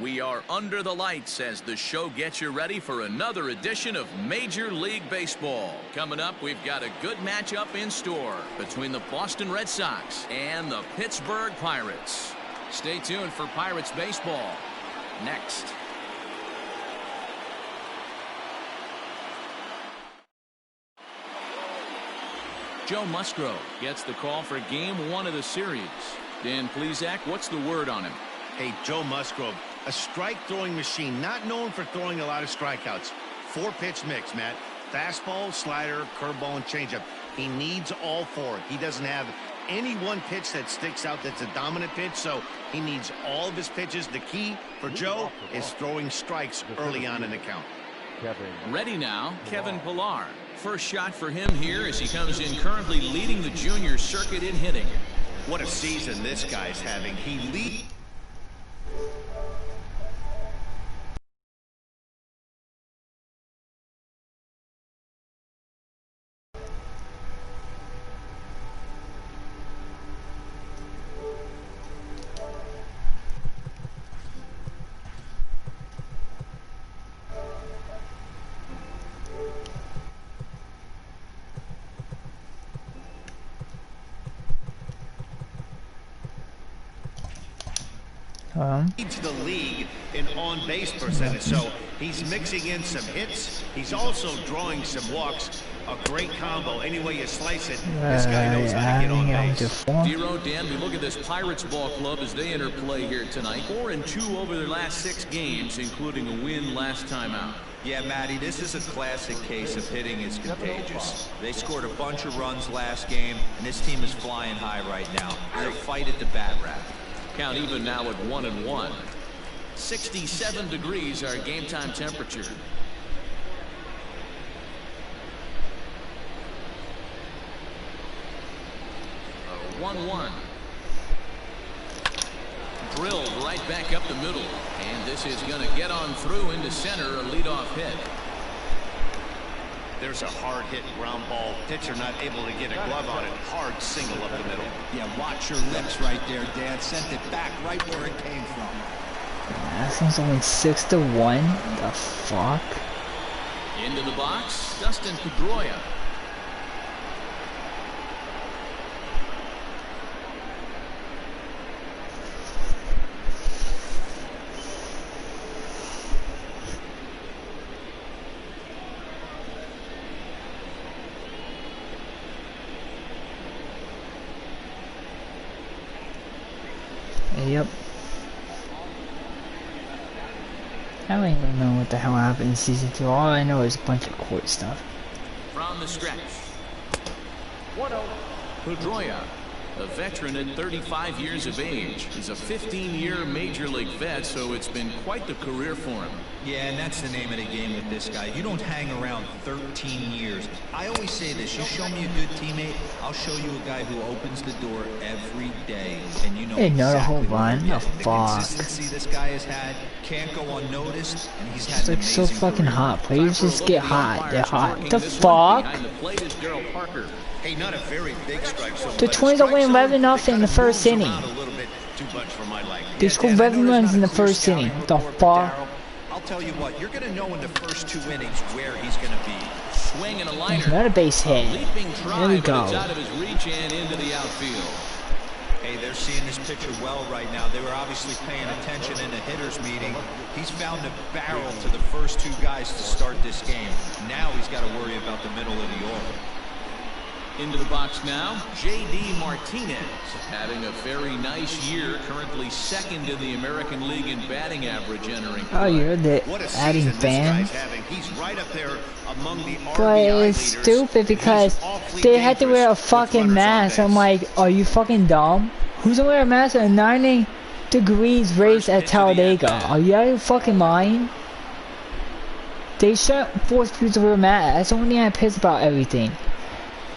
We are under the lights as the show gets you ready for another edition of Major League Baseball. Coming up, we've got a good matchup in store between the Boston Red Sox and the Pittsburgh Pirates. Stay tuned for Pirates baseball next. Joe Musgrove gets the call for game 1 of the series. Dan Plesac, what's the word on him? Hey, Joe Musgrove, a strike-throwing machine, not known for throwing a lot of strikeouts. 4-pitch mix, Matt. Fastball, slider, curveball, and changeup. He needs all 4. He doesn't have any one pitch that sticks out that's a dominant pitch, so he needs all of his pitches. The key for Joe is throwing strikes early on in the count. Ready now, Kevin Pillar. First shot for him here as he comes in currently leading the junior circuit in hitting. What a season this guy's having. He leads. Leads the league in on-base percentage, so he's mixing in some hits. He's also drawing some walks. A great combo. Any way you slice it, this guy knows how to get on base. Zero, Dan, we look at this Pirates ball club as they enter play here tonight. 4-2 over their last 6 games, including a win last time out. Yeah, Matty, this is a classic case of hitting is contagious. They scored a bunch of runs last game, and this team is flying high right now. They're a fight at the bat rack. Count even now at 1-1. 67 degrees our game time temperature. A 1-1. Drilled right back up the middle. And this is going to get on through into center, a leadoff hit. There's a hard hit ground ball. Pitcher not able to get a glove on it. Hard single up the middle. Yeah, watch your lips right there, Dan. Sent it back right where it came from. That one's only 6-1. The fuck? Into the box, Dustin Pedroia. Yep. I don't even know what the hell happened in season 2. All I know is a bunch of court stuff. From the stretch. 1-0. Pedroia, a veteran at 35 years of age. He's a 15-year major league vet, so it's been quite the career for him. Yeah, and that's the name of the game with this guy. You don't hang around 13 years. I always say this, you show me a good teammate, I'll show you a guy who opens the door every day. And you know another exactly whole run? The fuck. consistency this guy has had can't go unnoticed, and he's had It's like so fucking hot. Players just get hot. They're hot. The fuck? Hey, not a very big strike zone. The Twins are winning 11-0 in the first inning. They scored 11 runs in the first inning. The fuck? I'll tell you what, you're going to know in the first 2 innings where he's going to be. Swing and a liner. Another base hit. There we go. Out of his reach and into the outfield. Hey, they're seeing this pitcher well right now. They were obviously paying attention in the hitters meeting. He's found a barrel to the first 2 guys to start this game. Now he's got to worry about the middle of the order. Into the box now, J.D. Martinez, having a very nice year, currently 2nd in the American League in batting average entering. Oh, you're the adding fans? He's right up there among the but it's stupid because they had to wear a fucking mask. I'm like, are you fucking dumb? Who's gonna wear a mask at 90 degrees race at Talladega? Are you out of your fucking mind? They shouldn't force people to wear a mask. That's the only thing I piss about everything.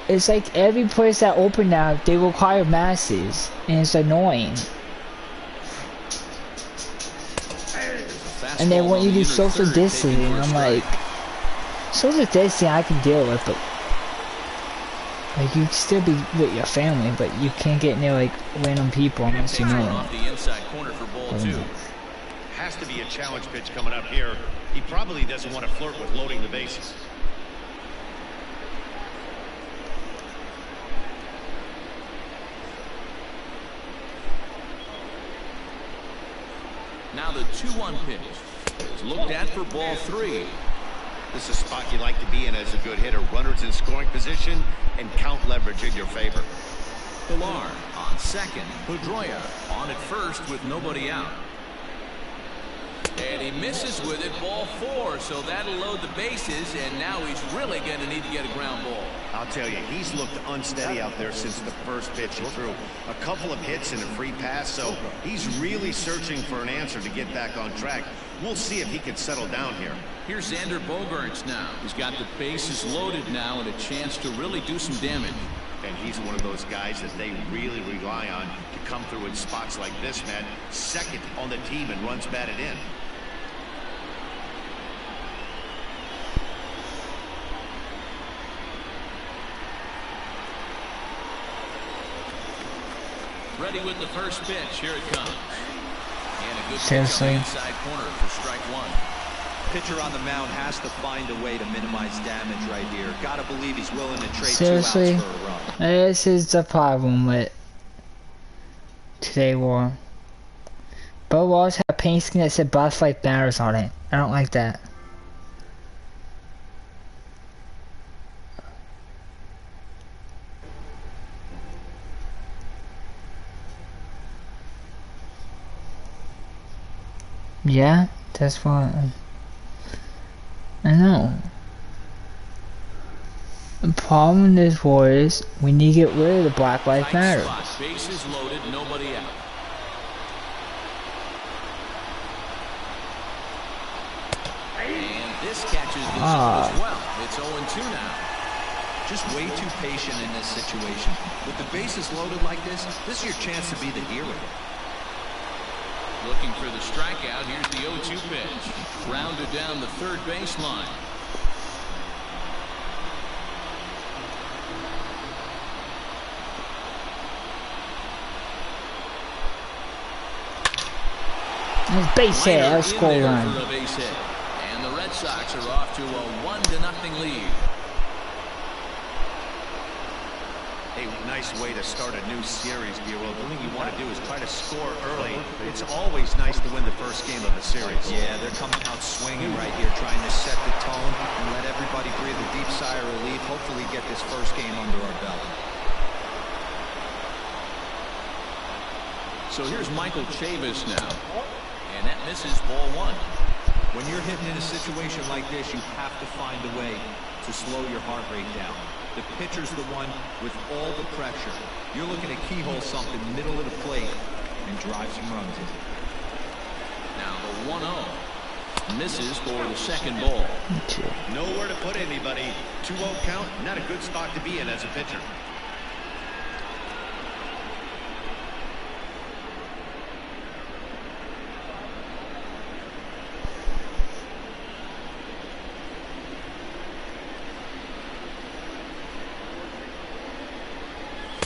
It's like every place that open now, they require masks, and it's annoying. And they want you to do social distancing, and I'm like, social distancing I can deal with, but like you can still be with your family, but you can't get near like random people unless you know them. has to be a challenge pitch coming up here. He probably doesn't want to flirt with loading the bases. Now the 2-1 pitch is looked at for ball 3. This is a spot you like to be in as a good hitter. Runners in scoring position and count leverage in your favor. Pilar on second. Pedroia on at first with nobody out. And he misses with it, ball 4, so that'll load the bases, and now he's really going to need to get a ground ball. I'll tell you, he's looked unsteady out there since the first pitch he threw. A couple of hits and a free pass, so he's really searching for an answer to get back on track. We'll see if he can settle down here. Here's Xander Bogaerts now. He's got the bases loaded now and a chance to really do some damage. And he's one of those guys that they really rely on to come through in spots like this, man. Second on the team and runs batted in. Ready with the first pitch. Here it comes. And a good Seriously? pitch on the inside corner for strike 1. Pitcher on the mound has to find a way to minimize damage right here. Gotta believe he's willing to trade 2 Seriously? outs for a run. This is the problem with today war. Bo Walls had a paint skin that said boss like batters on it. I don't like that. Yeah, that's what I know. The problem in this war is we need to get rid of the Black Lives Matter. Bases loaded, nobody out. And this catches this as well. It's 0-2 now. Just way too patient in this situation. With the bases loaded like this is your chance to be the hero. Looking for the strikeout. Here's the 0-2 pitch. Rounded down the third baseline. Base hit, that was score run. For a base hit. And the Red Sox are off to a 1-0 lead. Hey, nice way to start a new series, Bureau. The thing you want to do is try to score early. It's always nice to win the first game of a series. Yeah, they're coming out swinging right here, trying to set the tone and let everybody breathe a deep sigh of relief. Hopefully get this first game under our belt. So here's Michael Chavis now. And that misses ball 1. When you're hitting in a situation like this, you have to find a way to slow your heart rate down. The pitcher's the one with all the pressure. You're looking to keyhole something middle of the plate and drive some runs in. Now the 1-0. Misses for the second ball. Nowhere to put anybody. 2-0 count, not a good spot to be in as a pitcher.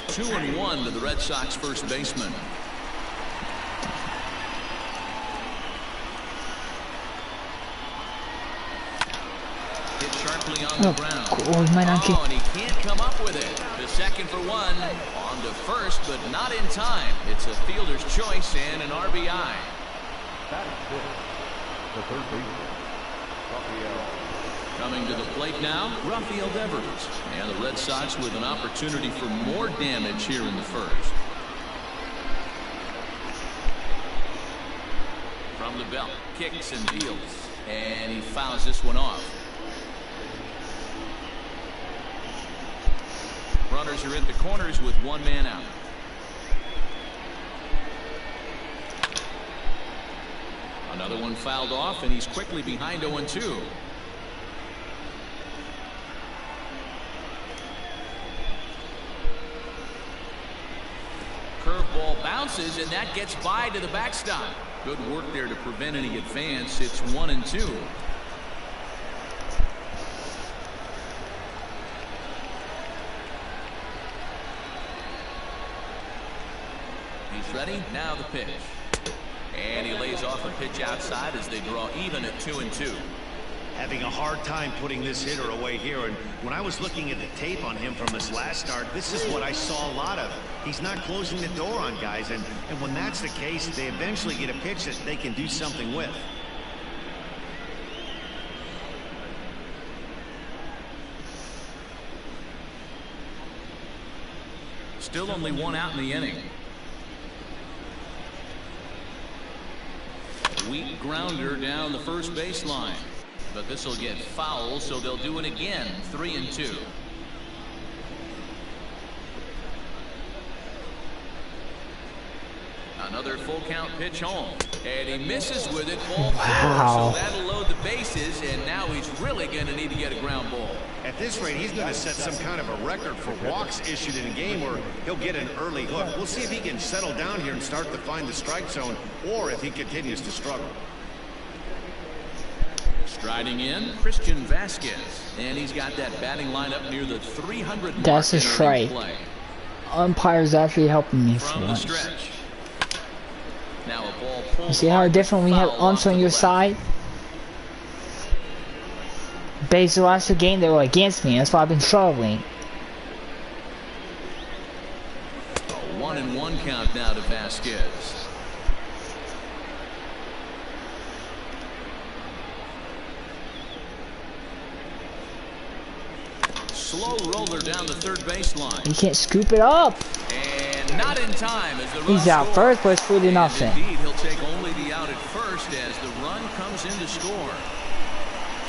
Two and 1 to the Red Sox first baseman. Hit sharply on the ground. And he can't come up with it. The second for 1. On to first, but not in time. It's a fielder's choice and an RBI. The third baseman, Rafael. Coming to the plate now, Rafael Devers. And the Red Sox with an opportunity for more damage here in the first. From the belt, kicks and deals. And he fouls this one off. Runners are at the corners with 1 man out. Another one fouled off, and he's quickly behind 0-2. Curveball bounces, and that gets by to the backstop. Good work there to prevent any advance. It's 1-2. He's ready. Now the pitch. And he lays off a pitch outside as they draw even at 2-2. Having a hard time putting this hitter away here, and when I was looking at the tape on him from his last start, this is what I saw a lot of. He's not closing the door on guys, and when that's the case, they eventually get a pitch that they can do something with. Still only one out in the inning. Weak grounder down the first baseline. But this will get foul, so they'll do it again. 3-2. Another full count pitch home. And he misses with it. Ball Wow. four, so that'll load the bases, and now he's really going to need to get a ground ball. At this rate, he's going to set some kind of a record for walks issued in a game where he'll get an early hook. We'll see if he can settle down here and start to find the strike zone, or if he continues to struggle. Striding in, Christian Vasquez, and he's got that batting lineup near the 300 mark. That's a strike. Play. Umpire's actually helping me for From the once. stretch. Now a ball pulled. You see how different we have umps on your side? Based on the last game, they were against me. That's why I've been struggling. A 1-1 count now to Vasquez. Slow roller down the third baseline. You can't scoop it up. And not in time as the run He's out scores. first, but it's 3-0. Indeed, he'll take only the out at first as the run comes in to score.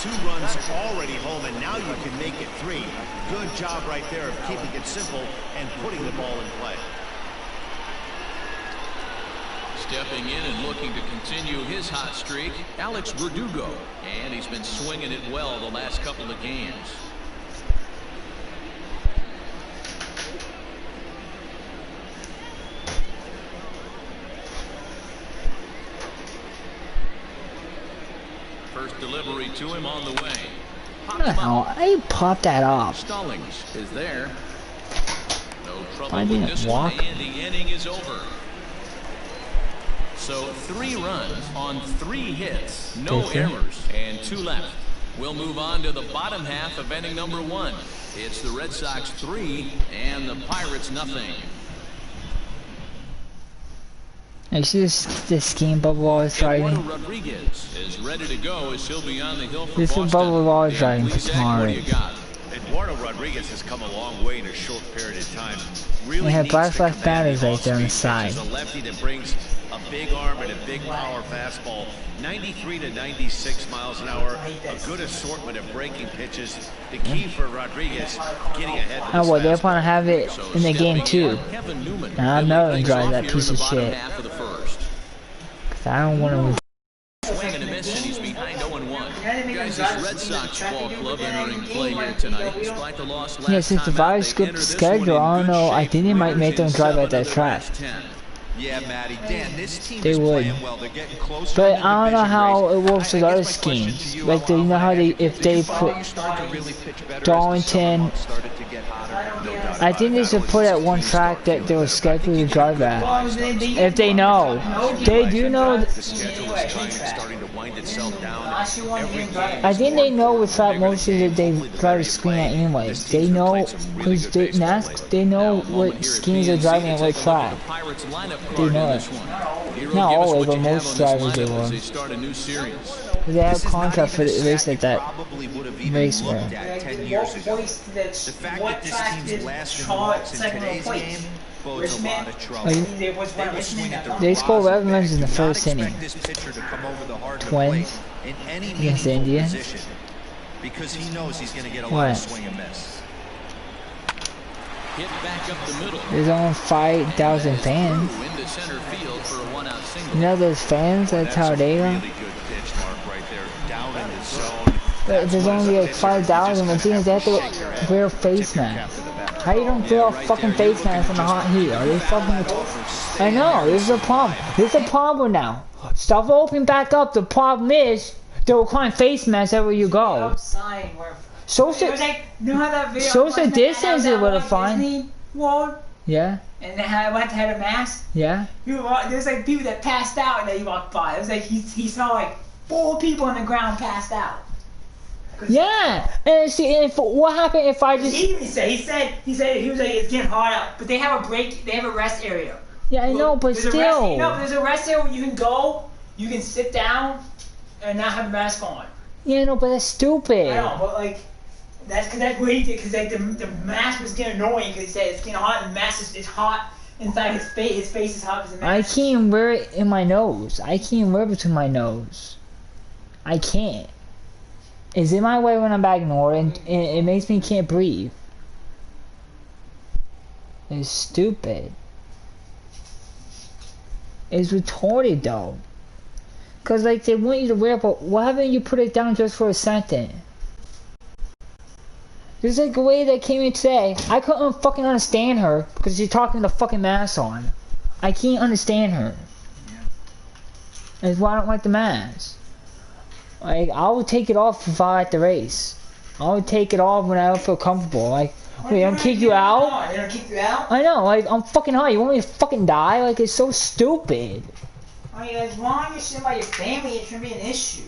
2 runs already home, and now you can make it 3. Good job right there of keeping it simple and putting the ball in play. Stepping in and looking to continue his hot streak, Alex Verdugo. And he's been swinging it well the last couple of games. First delivery to him on the way. No, I popped that off. Stallings is there. No trouble I with didn't this walk. one, and the inning is over. So 3 runs on 3 hits, no Okay. errors, and 2 left. We'll move on to the bottom half of inning number 1. It's the Red Sox 3 and the Pirates nothing. You see this scheme bubble always Eduardo driving? Rodriguez is ready to go as he'll be on the hill for This is Boston. bubble always driving for Please, Zach, what do you tomorrow. got? Eduardo Rodriguez has come a long way in a short period of time. Really They have needs black to flag command batters the right there on the off-speed pitches. side. A lefty that brings a big arm and a big power fastball. 93 to 96 miles an hour. A good assortment of breaking pitches. The key for Rodriguez, getting ahead of Oh, his well, they're fastball. gonna have it So in the game stepping in, too. Kevin Newman. And I He'll know lead and things drive off that here piece in of the bottom shit. half of the first. I don't want to. Swing and a miss, and he's behind 0-1. Guys, this Red Sox ball club entering play here tonight. Despite the loss last Yeah, since the time out, virus they skipped enter the this one schedule, in I don't good know. I shape. think they might make them Winners in drive 7 at that of the track. last 10. Yeah, Matty. Dan, this team They is would. playing well. They're getting closer. But in the I don't know division how race. it works with I other guess my question schemes. to you, Like, you know how they, if they did you put you start to really pitch better as Darlington, the summer months started to get hotter? No doubt I about think it. they should put at one track that they were scheduled to drive at. If they know. They do know. The schedule is starting to wind itself down. Every game I think they know what track mostly that they try to screen at anyway. They know, because they know what schemes are driving at what track. Pirates lineup They card know in it. this one. Hero, Not give us always, what but you have most on this drivers they lineup will. as they start a new series. They have This is not contract for even the a race stat at that probably would have even race looked where. at 10 years ago. The fact that this team's last in the walks in today's game bodes a lot of trouble. Like, They will swing at the they scored rosin 11 runs bag. in the Do first not inning. expect this pitcher to come over the hard to Twins plate in any against the meaningful Indians. position, because he knows he's going to get a lot What? of swing and miss. Hit back up the middle. There's only 5,000 fans. Through into center field for a 1-out single. You know those fans at That's a Talladega? really good pitch, Mark, right there. Down in the zone. But there's only like 5,000, but things they have to wear face masks. How you don't wear a fucking face mask in the hot heat? Are they fucking... I know, this is a problem. This is a problem now. Stuff will open back up. The problem is, they'll require face masks everywhere you go. Social distance is what I find. Yeah. And then I went to have a mask. Yeah. There's like people that passed out that he walked by. It was like he saw like 4 people on the ground passed out. Yeah. And see, if what happened if I just? He said he was like it's getting hot out, but they have a break. They have a rest area. Yeah, I know, but still. There's a rest area where you can go. You can sit down and not have a mask on. Yeah, no, but that's stupid. I know, but like. That's what he did, because like the mask was getting annoying, because he said it's getting hot and the mask is hot inside his face. His face is hot because the mask. I can't even wear it in my nose. I can't even wear it between my nose. I can't. It's in my way when I'm back north, and it makes me can't breathe. It's stupid. It's retarded though. Cause like they want you to wear it, but why haven't you put it down just for a second? There's like a way that came in today. I couldn't fucking understand her because she's talking with a fucking mask on. I can't understand her. Yeah. That's why I don't like the mask. Like, I would take it off if I at the race. I would take it off when I don't feel comfortable. Like, wait, I'm kick you out? They don't kick you out? I know, like, I'm fucking high. You want me to fucking die? Like, it's so stupid. I mean, as long as you're sitting by your family, it shouldn't be an issue.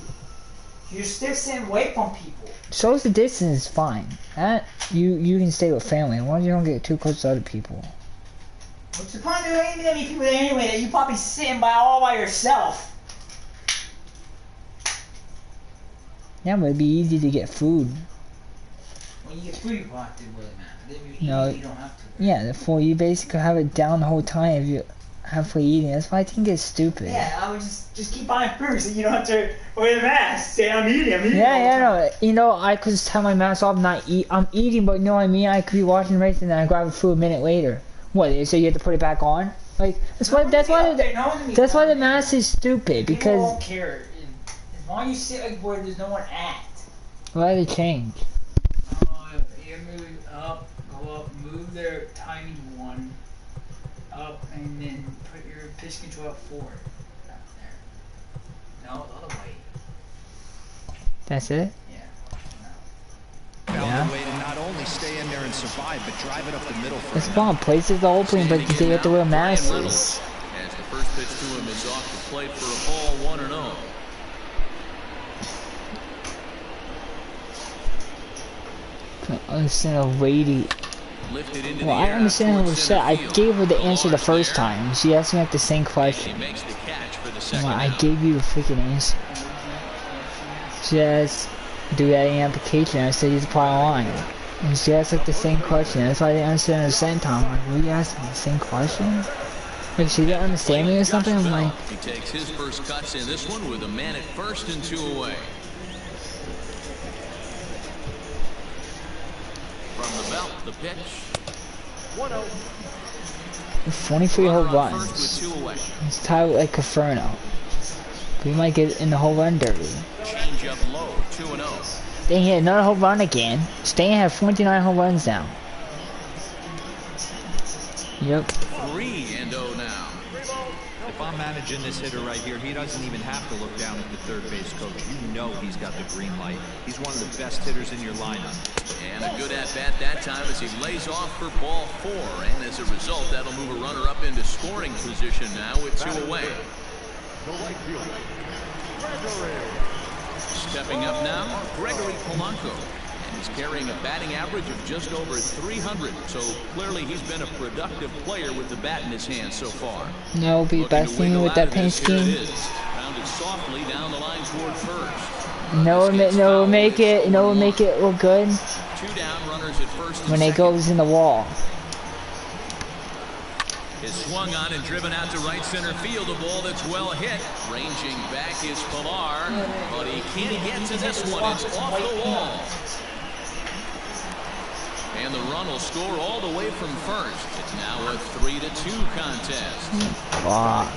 You're still sitting away from people. Social distance is fine. That you can stay with family as long as you don't get too close to other people. What's the point? There ain't that many people there anyway that you probably sitting all by yourself. Yeah, but it'd be easy to get food. When you get food, you have to really matter. No, you don't have to. Yeah, therefore you basically have it down the whole time if you halfway eating. That's why I think it's stupid. Yeah, I would just keep buying food so you don't have to wear the mask. Say I'm eating. Yeah, no. You know, I could just have my mask off, not eat. I'm eating, but you know what I mean. I could be watching the race and then I grab the food a minute later. What? So you have to put it back on? Like that's why the mask is stupid because. People won't care. As long as you sit like where there's no one at. Why they change? You move up, go up, move their timing one up, and then put your pitch control up forward. Up there. No, the other way. That's it? Yeah. Found a way to not only stay in there and survive, but drive it up the middle. It's fun. Places are open, but they have to wear masks. As the first pitch to him is off the plate for a ball, 1-0. I understand a lady. Well, I understand what was said. I gave her the answer the first time. She asked me like the same question. Well, I gave you the freaking answer. She asked, do you have any application? I said, use the prior line. And she asked like the same question. That's why I didn't understand her the second time. I'm like, were you asking the same question? Like she didn't understand me or something? I'm like... He takes his first cuts in this one with a man at first and 2 away. From the belt, the pitch. 1-0. 23 whole runs. It's tied with like Caferno. We might get in the whole run derby. Change up low, 2-0. They hit another home run again. Stan had 49 home runs now. Yep. 3-0 now. If I'm managing this hitter right here, he doesn't even have to look down at the third base coach. You know he's got the green light. He's one of the best hitters in your lineup. And a good at-bat that time as he lays off for ball 4. And as a result, that'll move a runner up into scoring position now with 2 away. Stepping up now, Gregory Polanco. And he's carrying a batting average of just over 300. So clearly he's been a productive player with the bat in his hand so far. No, be besting with that paint scheme. Rounded softly down the line toward first. No, make it look good. 2 down, runners at first. When it goes in the wall. Is swung on and driven out to right center field. A ball that's well hit. Ranging back is Pilar, but he can't get to this one. It's off the wall. And the run will score all the way from first. It's now a 3-2 contest. Wow.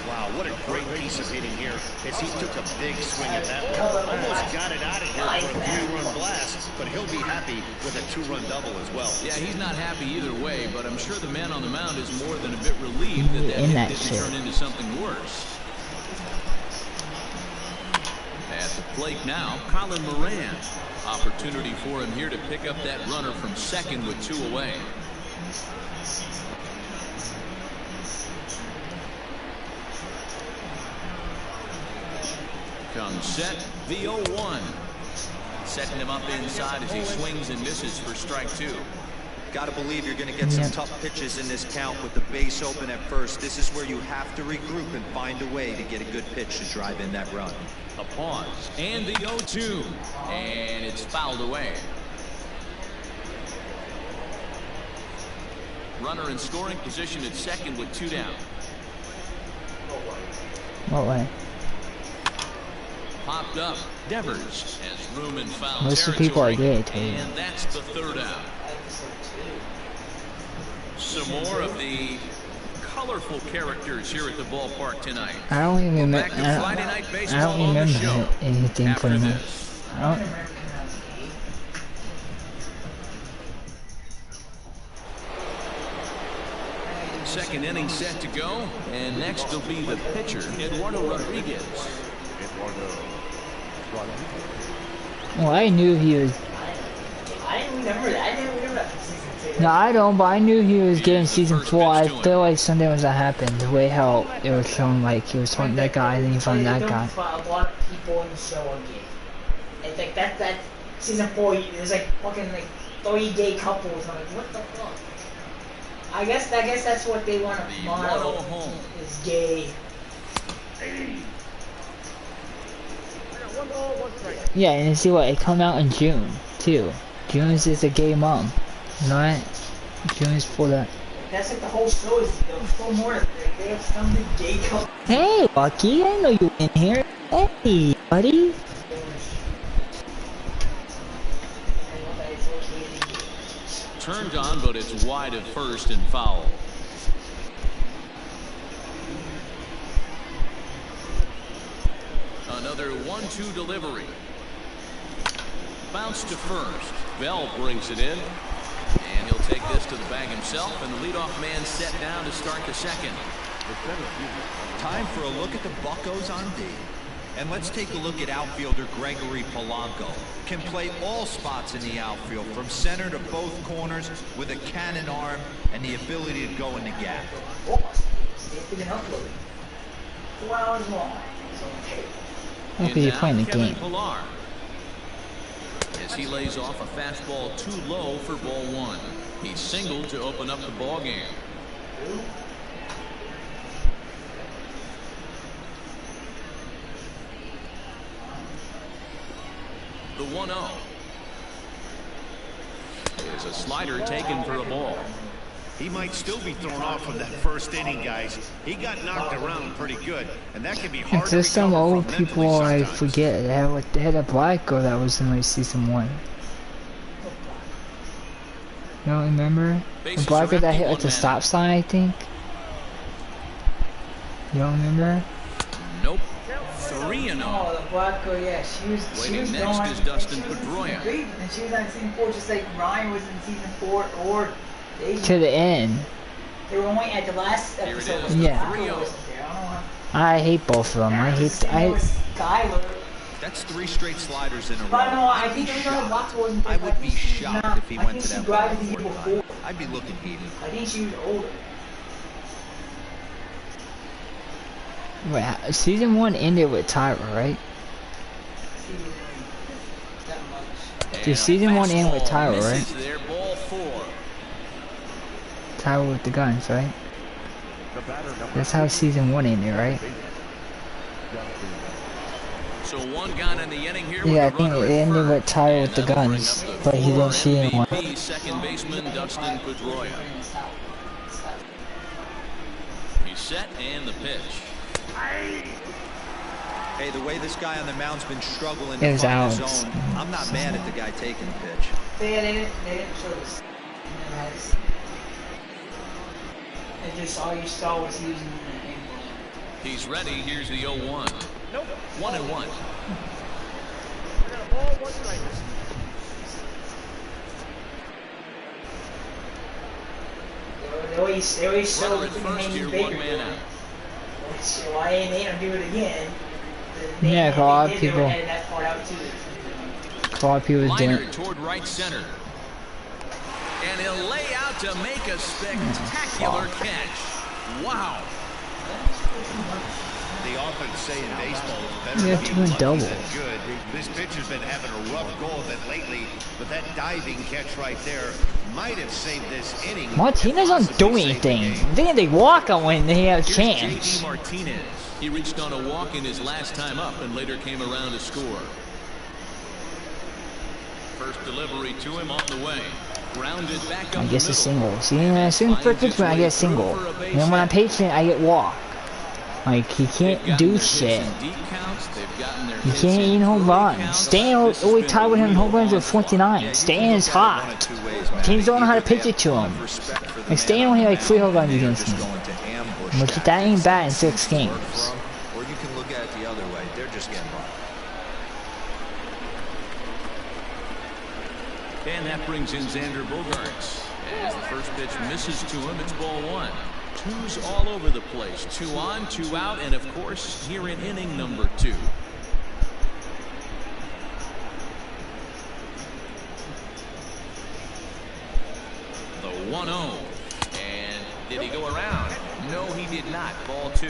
Wow, what a great piece of hitting here as he took a big swing at that one. Almost got it out of here for a 3-run blast, but he'll be happy with a 2-run double as well. Yeah, he's not happy either way, but I'm sure the man on the mound is more than a bit relieved that hit didn't turn into something worse. At the plate now, Colin Moran. Opportunity for him here to pick up that runner from second with 2 away. comes set, the 0-1. Setting him up inside as he swings and misses for strike 2. Got to believe you're going to get some tough pitches in this count with the base open at first. This is where you have to regroup and find a way to get a good pitch to drive in that run. A pause, and the 0-2, and it's fouled away. Runner in scoring position at second with 2 down. What way? Popped up. Devers has room in foul Most of the territory. people are gay, too. And that's the 3rd out. Some more of the colorful characters here at the ballpark tonight. I don't even remember. Back to Friday Night I Baseball don't on the remember show anything after from him. this. I don't. Second inning set to go, and next will be the pitcher, Eduardo Rodriguez. Well, I knew he was. I didn't remember that. I didn't remember that from season 2. No, I don't, but I knew he was getting season 4. I feel like something was gonna happen. The way how it was shown, like he was fighting that guy, and then he found that guy. A lot of people in the show are gay. It's like that season 4. There's like fucking like 3 gay couples. I'm like, what the fuck? I guess that's what they want to model is gay. Yeah, and see what? It come out in June too. June is a gay month, right? June is for that. That's like the whole show is full more. They have some gay couple. Hey, Bucky, I know you in here. Hey, buddy. Turned on, but it's wide at first and foul. Another 1-2 delivery. Bounce to first. Bell brings it in. And he'll take this to the bag himself, and the leadoff man set down to start the second. Time for a look at the Buccos on D. And let's take a look at outfielder Gregory Polanco. Can play all spots in the outfield, from center to both corners, with a cannon arm and the ability to go in the gap. They've been uploading 4 hours long. Okay, you're playing the Kevin game. Pillar, as he lays off a fastball too low for ball 1. He singled to open up the ball game. The 1-0 is a slider taken for a ball. He might still be thrown off from that first inning, guys. He got knocked around pretty good, and that can be hard It's to just some recover old from people mentally I sometimes. forget. They had a black girl that was in like season 1. You don't remember? The Bases black are girl that empty, hit one at the man stop out. sign, I think. You don't remember? Nope. 3-0. Oh, the black girl, yeah, she was Waiting next gone. is Dustin She was in Pedroia. season 3, and she was on season 4, just like Ryan was in season 4, or To the end. they were only at the last Here it episode. is, The Yeah. black girl wasn't there. I don't know. I hate both of them. I hate. Skyler. That's 3 straight sliders in a row. But no, I I'd think be the reason why shocked. Black wasn't there. I would be think she's shocked not- if he I went think to she that grabbed ball the year 4 before. I'd be looking heated. I think she was older. Wait, season 1 ended with Tyra, right? That much. Did season 1 end with Fastball Tyra, right? misses there, ball 4. Tyra with the guns, right? The batter, number That's how season 1 ended, right? So one gun in the inning here. Yeah, I with a think runner it at ended with first. Tyra And with the that'll bring guns, up the but he didn't former see anyone. MVP second baseman Dustin Pedroia. He's set and the pitch. Hey, the way this guy on the mound's been struggling It to was find his Alex. zone, I'm not mad at the guy taking the pitch. They didn't show this. It just all you saw was using the name. He's ready. Here's the 0-1. 1-1. They always show Runner the at first name here, Baker. one man out. So why they don't do it again? Yeah, 'cause a lot of They people- edited that part out too. A lot of people Liner didn't. toward right center. And he'll lay out to make a spectacular catch. Wow. they often say in baseball, it's better You to have be to win lucky double. than good. This pitcher's been having a rough go of it lately, but that diving catch right there might have saved this inning. Martinez don't do anything. They walk on when they have a chance. JD Martinez. He reached on a walk in his last time up and later came around to score. First delivery to him on the way. Grounded back up I guess a single. See, as soon as Pittsburgh, I get a single. And then when I'm patient, I get walk. Like, he can't do shit. He can't eat home runs. Stan always tied with him in home runs at 49. Stan is hot. Teams don't know how to pitch it to him. Like, Stan only had like 3 home runs against him. Which that ain't bad in 6 games. Or you can look at it the other way. They're just getting by. And that brings in Xander Bogaerts. As the first pitch misses to him, it's ball 1. 2's all over the place. 2 on, 2 out, and of course, here in inning number 2. The 1-0. And did he go around? No, he did not. Ball 2.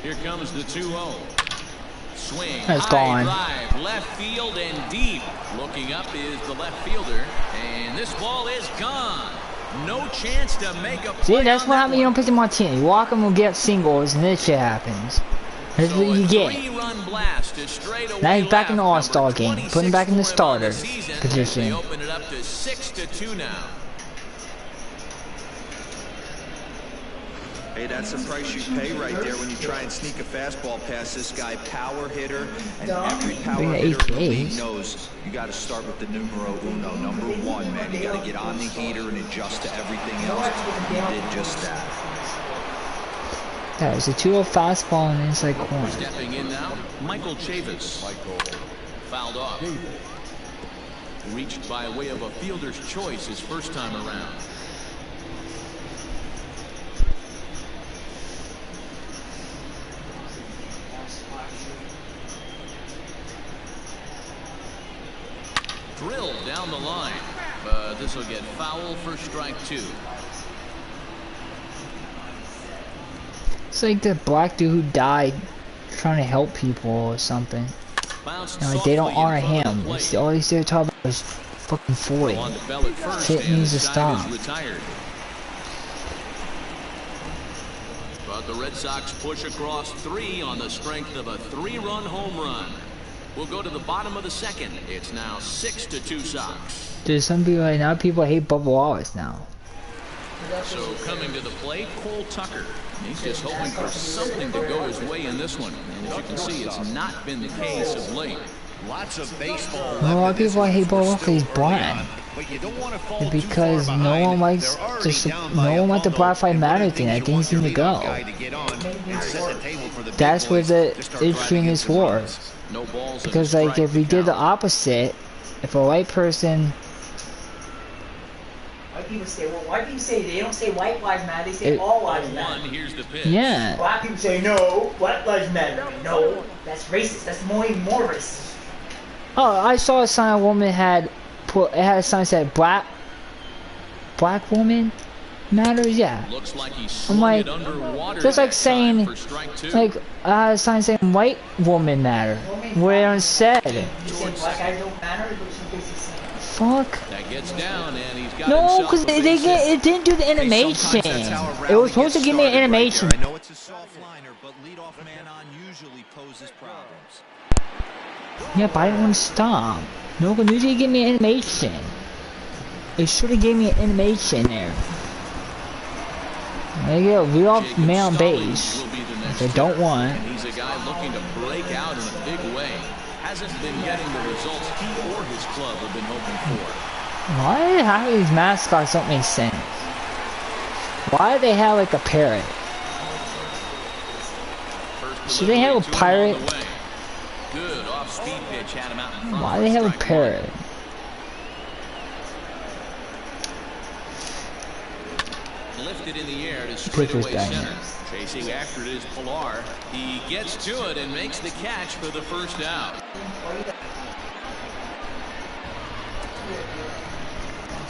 Here comes the 2-0. Swing. That's high gone. Drive, left field and deep. Looking up is the left fielder, and this ball is gone. No chance to make a play. See, that's what happens. You don't pitch to Martinez. You walk him, will get singles, and this shit happens. That's what you get. Now he's back in the All-Star game. Put him back in the starter position. They open it up to 6-2 now. Hey, that's the price you pay right there when you try and sneak a fastball past this guy. Power hitter, and every power hitter in the league knows you got to start with the numero uno, number 1, man. You got to get on the heater and adjust to everything else. He did just that. That was a 2-0 fastball in the inside corner. Stepping in now, Michael Chavis. Fouled off. Reached by way of a fielder's choice his first time around. Drilled down the line, but this will get foul for strike 2. It's like the black dude who died trying to help people or something. You know, like they don't honor him. It's all he's there talking about is fucking 40. Shit needs to stop. But the Red Sox push across 3 on the strength of a 3-run home run. We'll go to the bottom of the 2nd. It's now 6-2 Sox. There's some people right now. People hate Bubba Wallace now. So coming to the plate, Cole Tucker. He's just hoping for something to go his way in this one. And as you can see, it's not been the case of late. Lots of baseball. A lot of people hate Bubba Wallace because he's blind. And because no one likes the Black Lives Matter thing. I think he's going to go. That's where the issue in this war. Because like if we did the opposite, if a white person, White people say, well, white people say they don't say white lives matter, they say all lives matter. Here's the pitch. Yeah. Black people say no, white lives matter. No, that's racist. That's more racist. Oh, I saw a sign a woman had put. It had a sign that said black woman matters. Yeah. Looks like he's I'm like, just like saying, like a sign saying white woman matter, where it said. You said black guys don't matter. What you basically saying? Fuck. That gets down and he's got No, because it didn't do the animation. It was supposed to give me an animation. I know it's a soft liner, but leadoff man on usually poses problems. Yeah, but I didn't want to stop. No, because usually give me an animation. It should have gave me an animation there. There you go, leadoff man on base. Which I don't want. He's a guy looking to break out in a big way. Hasn't been getting the results he or his club have been hoping for. Why how do these mascots don't make sense? Why do they have like a parrot? Should they have a pirate? Good off-speed pitch had him out in front. Why do they have a parrot? Lifted in the air to straightaway center. Chasing after it is Pilar. He gets to it and makes the catch for the first out.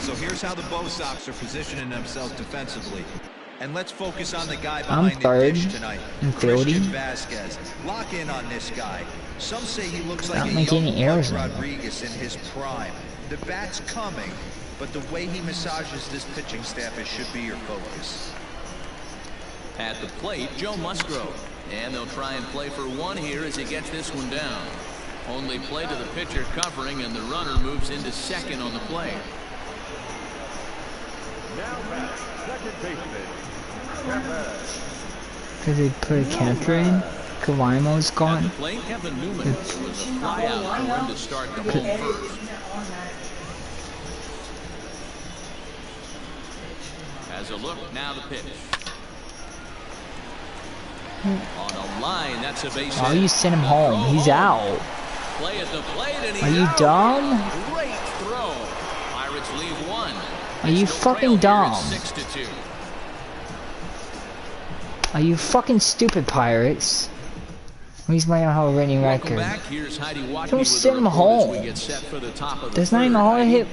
So here's how the Bo Sox are positioning themselves defensively. And let's focus on the guy I'm behind the third dish tonight. in Christian fielding. Vasquez. Lock in on this guy. Some say he looks like Not a making young any errors Bud in it. Rodriguez in his prime. The bat's coming, but the way he massages this pitching staff, it should be your focus. At the plate, Joe Musgrove. And they'll try and play for one here as he gets this one down. Only play to the pitcher covering, and the runner moves into second on the play. Now back, second baseman. Because they put a catcher in. Kavaimo's At gone. the plate, Kevin Newman was a flyout for him to start the home first. As a look, now the pitch. On a line, that's a base Oh, hit. you sent him home. He's out. Play at the plate, and he's Are you out. dumb? Great throw. Pirates lead one. Are you fucking dumb? 6-2. Are you fucking stupid, Pirates? He's might not have a winning Welcome record. back. Here's Heidi Watney Don't with send the him report as home. we get set for the top of the There's not even a third. hard Heidi? hit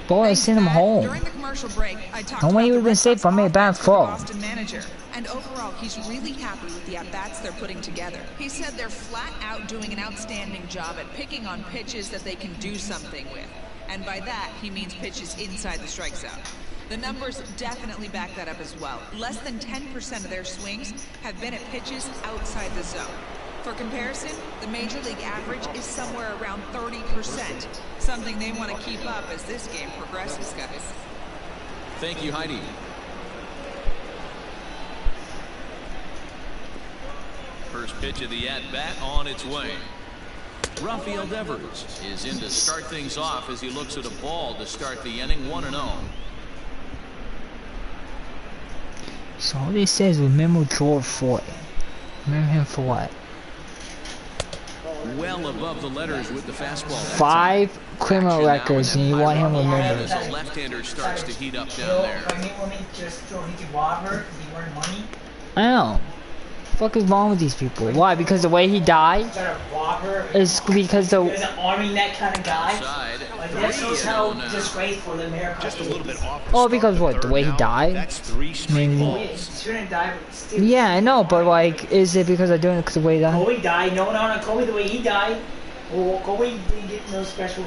ball. I sent him home. During the commercial break, I talked No about way he the would've been Red safe Sox if I made a bad offense with the throw. Boston manager, and overall, he's really happy with the at-bats they're putting together. He said they're flat out doing an outstanding job at picking on pitches that they can do something with. And by that, he means pitches inside the strike zone. The numbers definitely back that up as well. Less than 10% of their swings have been at pitches outside the zone. For comparison, the Major League average is somewhere around 30%, something they want to keep up as this game progresses, guys. Thank you, Heidi. First pitch of the at-bat on its way. Rafael Devers is in to start things off as he looks at a ball to start the inning 1-0. So all they say is remember George Floyd. Remember him for what? Well above the letters with the fastball. 5 criminal records, and you want him remembered. As a left-hander starts to heat up down there. I know. What the fuck is wrong with these people? Why? Because the way he died is because the arming that kind of guy. Outside, Like that shows 3-0 how now. disgraceful the America Just a is. little bit off. Oh, because what? The way he died? That's 3 straight I mean- balls. Shouldn't die, but still. Yeah, I know, but like, is it because I'm doing it because of the way he died? Kobe died. No, Kobe the way he died. Well, Kobe didn't get no special.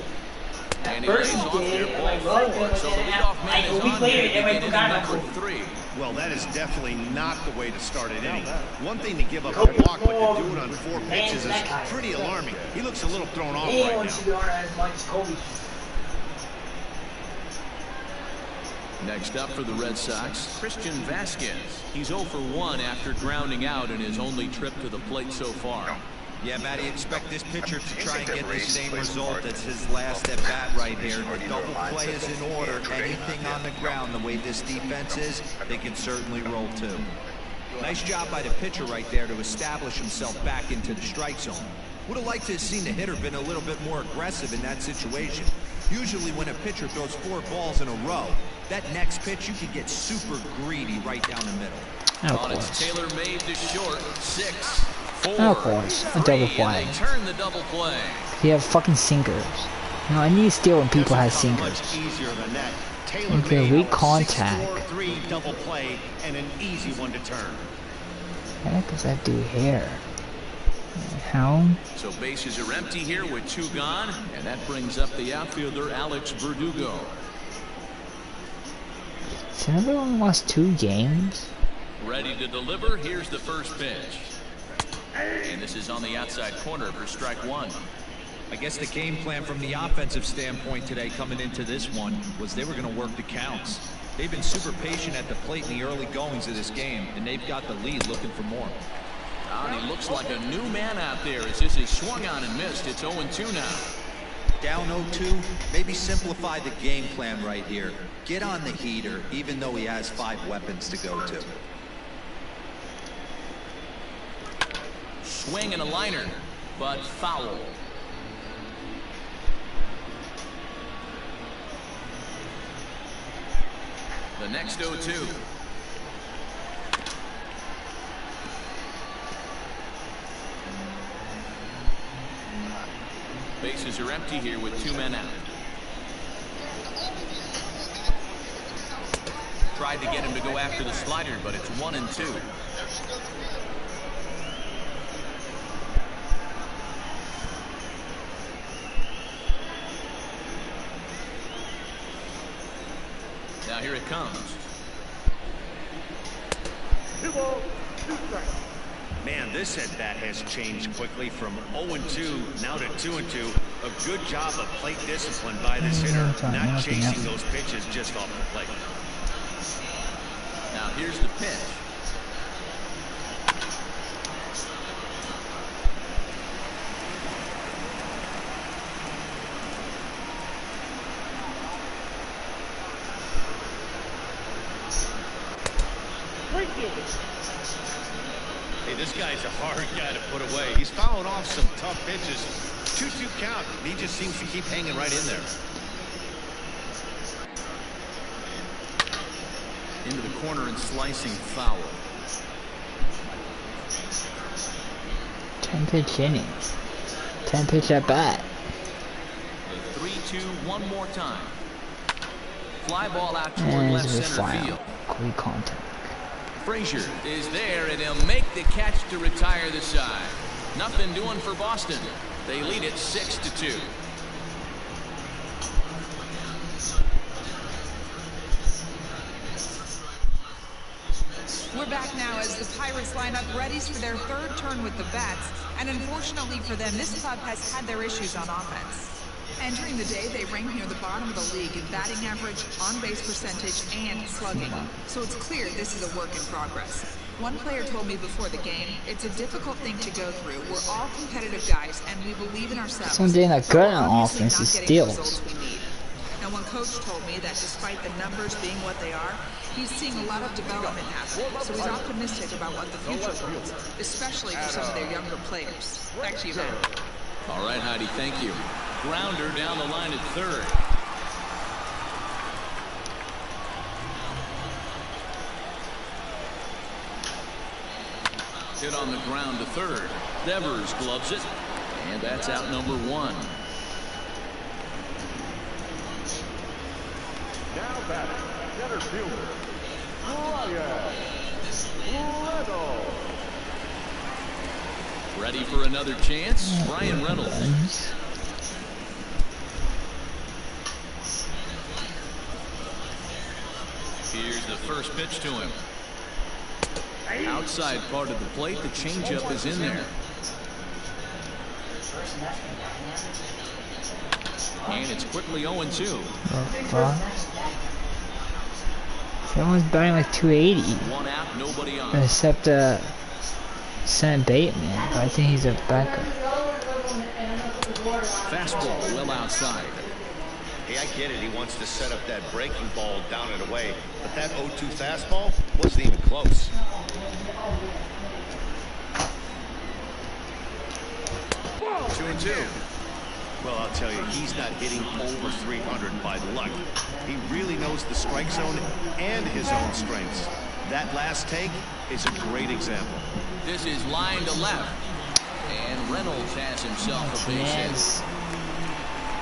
At And he first lays he off did, there, and like, ball well, forward. So the then leadoff man like is a week on later, here to everybody begin forgot inning about number Kobe. 3. Well, that is definitely not the way to start an inning. One thing to give up a walk, but to do it on 4 pitches is pretty alarming. He looks a little thrown off right Anyone now. should be on as much as Kobe. Next up for the Red Sox, Christian Vasquez. He's 0 for 1 after grounding out in his only trip to the plate so far. Yeah, Matty, expect this pitcher to try and get the same result as his last at-bat right here. The double play is in order. Anything on the ground, the way this defense is, they can certainly roll too. Nice job by the pitcher right there to establish himself back into the strike zone. Would have liked to have seen the hitter been a little bit more aggressive in that situation. Usually when a pitcher throws 4 balls in a row, that next pitch you could get super greedy right down the middle. Of On it's course. Taylor made to short. 6, 4, Of course. A double 3, play. and they turn the double play. They have fucking sinkers. No, I need to steal when people have Doesn't come sinkers. much easier than that. Taylor Okay, made weak a contact. 6-4-3 double play and an easy one to turn. What the heck does that do here? How? So bases are empty here with 2 gone, and that brings up the outfielder Alex Verdugo. Has everyone lost 2 games? Ready to deliver. Here's the first pitch. And this is on the outside corner for strike 1. I guess the game plan from the offensive standpoint today coming into this one was they were going to work the counts. They've been super patient at the plate in the early goings of this game, and they've got the lead looking for more. And he looks like a new man out there as this is swung on and missed. It's 0-2 now. Down 0-2, maybe simplify the game plan right here. Get on the heater, even though he has 5 weapons to go to. Swing and a liner, but foul. The next 0-2. Bases are empty here with 2 men out. Tried to get him to go after the slider, but it's 1-2. Now here it comes. Man, this at-bat has changed quickly from 0-2 now to 2-2. A good job of plate discipline by this hitter, not chasing those pitches just off the plate. Now here's the pitch. Hey, this guy's a hard guy to put away. He's fouling off some tough pitches. 2-2 count. He just seems to keep hanging right in there. Into the corner and slicing foul. 10 pitch inning. 10 pitch at bat. The 3-2 one more time. Fly ball out toward left center field. Great contact. Frazier is there, and he'll make the catch to retire the side. Nothing doing for Boston. They lead it 6-2. We're back now as the Pirates line up ready for their third turn with the bats, and unfortunately for them, this club has had their issues on offense. Entering the day, they rank near the bottom of the league in batting average, on-base percentage, and slugging. So it's clear this is a work in progress. One player told me before the game, it's a difficult thing to go through. We're all competitive guys, and we believe in ourselves. Someone doing a good on offense is steals. Now, one coach told me that despite the numbers being what they are, he's seeing a lot of development happen. So he's optimistic about what the future holds, especially for some of their younger players. Back to you, Ben. All right, Heidi, thank you. Grounder down the line at third. Hit on the ground to third. Devers gloves it, and that's out number one. Now batting, center fielder, Brian Reynolds. Ready for another chance, Brian Reynolds. Here's the first pitch to him. Outside part of the plate, the changeup is in there. And it's quickly 0-2. Someone's batting like 280. One out, nobody on. Except Sam Bateman, but I think he's a backup. Fastball well outside. Hey, I get it. He wants to set up that breaking ball down and away. But that 0-2 fastball wasn't even close. Ball 2-2. Well, I'll tell you, he's not hitting over 300 by luck. He really knows the strike zone and his own strengths. That last take is a great example. This is line to left. And Reynolds has himself a base hit.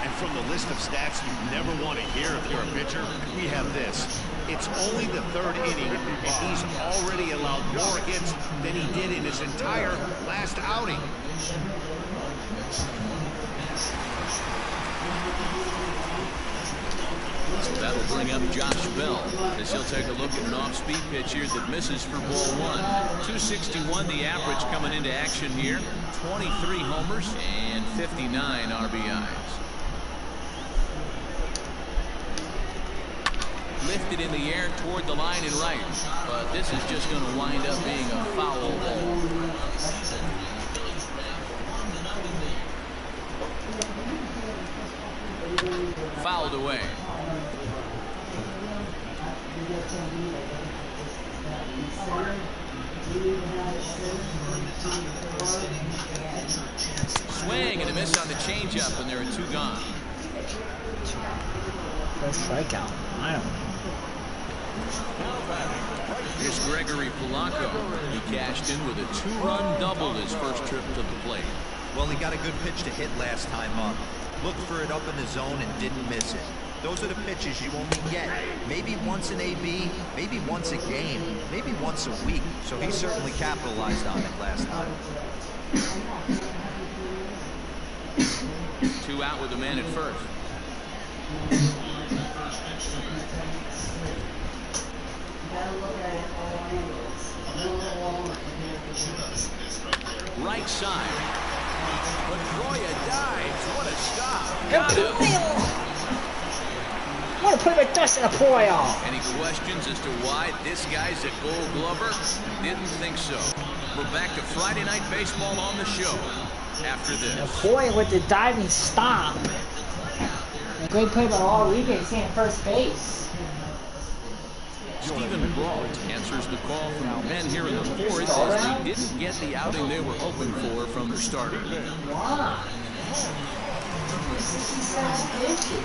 And from the list of stats you never want to hear if you're a pitcher, we have this. It's only the third inning, and he's already allowed more hits than he did in his entire last outing. So that'll bring up Josh Bell as he'll take a look at an off-speed pitch here that misses for ball one. 261 the average coming into action here. 23 homers and 59 RBIs. Lifted in the air toward the line and right, but this is just going to wind up being a foul ball. Fouled away. Swing and a miss on the changeup, and there are two gone. First strikeout. I don't know. Here's Gregory Polanco. He cashed in with a two-run double his first trip to the plate. Well, he got a good pitch to hit last time up. Looked for it up in the zone and didn't miss it. Those are the pitches you only get maybe once in AB, maybe once a game, maybe once a week. So he certainly capitalized on it last time. 2 out with a man at first. Right side. Pedroia dives. What a stop. Got him. What a put my dust in a Poya. Any questions as to why this guy's a Gold Glover? Didn't think so. We're back to Friday Night Baseball on the show after this. A Poya with the diving stop. A great play by Rodriguez at first base. Stephen Brault answers the call from the men here in the fourth as they didn't get the outing they were hoping for from the starter. Wow. 67 pitches.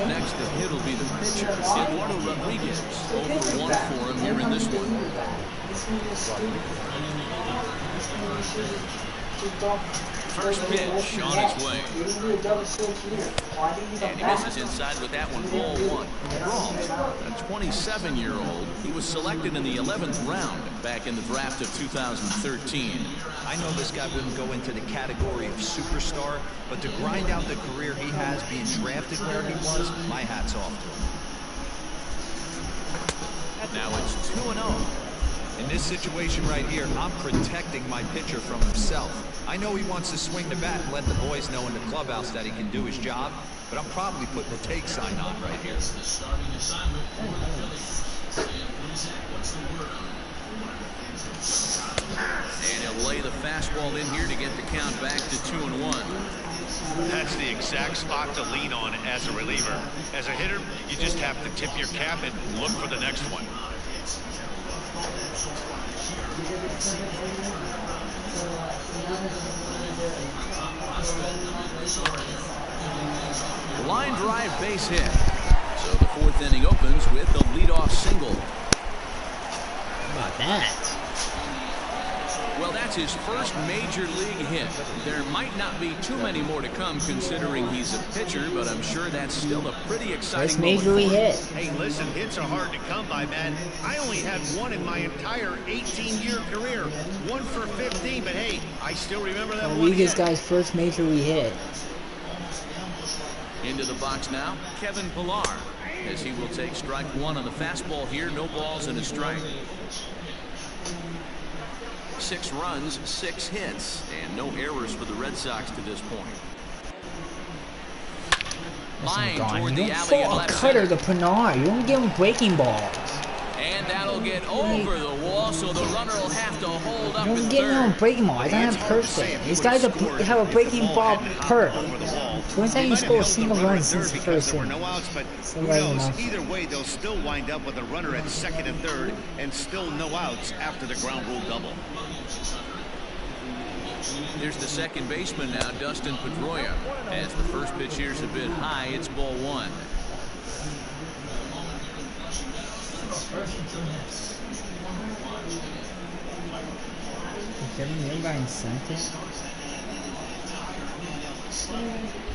Next to hit will be the pitcher, Eduardo Rodriguez. Over 1 for him here in this one. First pitch on its way. And he misses inside with that one, ball 1. Brault, a 27-year-old. He was selected in the 11th round back in the draft of 2013. I know this guy wouldn't go into the category of superstar, but to grind out the career he has being drafted where he was, my hat's off to him. Now it's 2-0. In this situation right here, I'm protecting my pitcher from himself. I know he wants to swing the bat and let the boys know in the clubhouse that he can do his job, but I'm probably putting a take sign on right here. And he'll lay the fastball in here to get the count back to 2-1. That's the exact spot to lean on as a reliever. As a hitter, you just have to tip your cap and look for the next one. Line drive base hit. So the 4th inning opens with the leadoff single. How about that? Well, that's his first major league hit. There might not be too many more to come considering he's a pitcher, but I'm sure that's still a pretty exciting First major league hit. Hey, listen, hits are hard to come by, man. I only had one in my entire 18-year career. 1 for 15, but hey, I still remember that one. Rodriguez guy's first major league hit. Into the box now, Kevin Pillar, as he will take strike 1 on the fastball here. No balls and a strike. 6 runs, 6 hits, and no errors for the Red Sox to this point. Line toward the alley at left cutter center. the Pinar. You don't give him breaking balls. And that'll get over the wall, so the runner will have to hold up You at don't give him a third. breaking ball. I don't have person. These guys have a breaking ball perk. When's that you score a single run since the first There were inning? no outs, but who Somebody knows? enough. Either way, they'll still wind up with a runner at second and third, and still no outs after the ground rule double. There's the second baseman now, Dustin Pedroia. As the first pitch here's a bit high, it's ball 1. Kevin Milgar in second.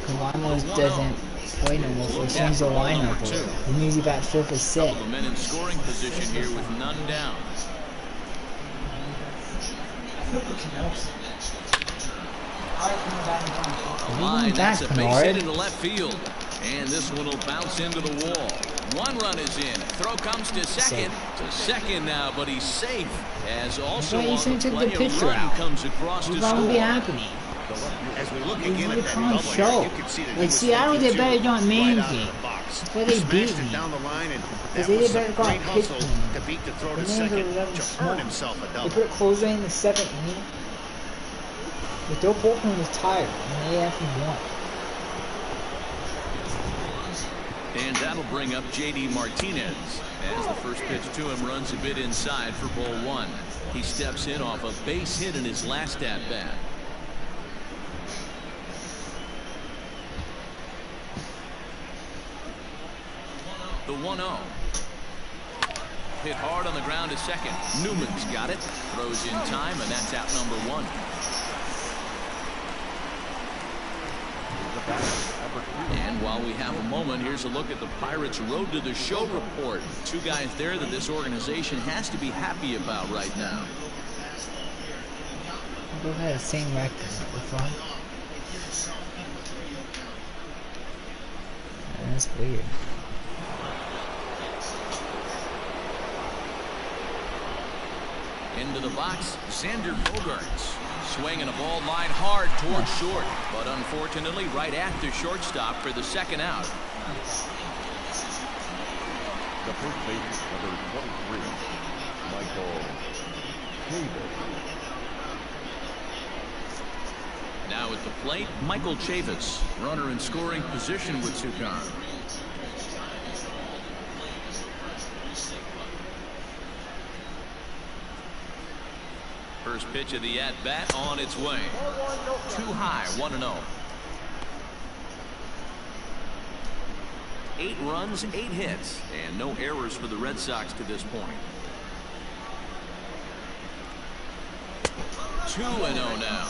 Cavamos doesn't play no more, so he changes the lineup. He needs to bat 5th or 6th. Couple of men in scoring position here with none down. Line, that's a base hit into left field. And this one will bounce into the wall. 1 run is in. Throw comes to second. To second now, but he's safe. As also on the play, a run comes across to What's going to be score. happening? As we look What again are at you that trying to double show? here, you can see that he Like, was Seattle thinking did better too, than right out of managing. the box. That's why they beat Smashed it me. down the line, and Because that they was did better some great than hustle Pittsburgh. to beat the throw to They second never let to him earn smoke. himself a They double. put a closer in the 7th inning. But their bullpen was tired, and they actually won. And that'll bring up J.D. Martinez. As the first pitch to him runs a bit inside for ball 1. He steps in off a base hit in his last at-bat. The 1-0. Hit hard on the ground to second. Newman's got it. Throws in time, and that's out number 1. The And while we have a moment, here's a look at the Pirates' Road to the Show report. Two guys there that this organization has to be happy about right now. We both had the same record before. That's weird. Into the box, Xander Bogaerts. Swinging a ball line hard towards short, but unfortunately right at the shortstop for the second out. The first base, number 23, Michael Chavis. Now at the plate, Michael Chavis, runner in scoring position with Sukan. First pitch of the at-bat on its way. Too high, 1-0. 8 runs, 8 hits, and no errors for the Red Sox to this point. 2-0 now.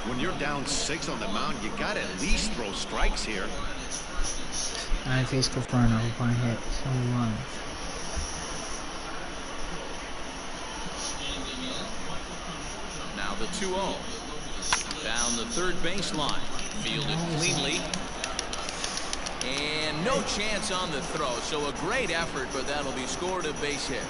When you're down 6 on the mound, you got to at least throw strikes here. I face Capernaum upon hit. So long. Now the 2-0. Down the third baseline. Fielded cleanly. And no chance on the throw. So a great effort, but that'll be scored a base hit.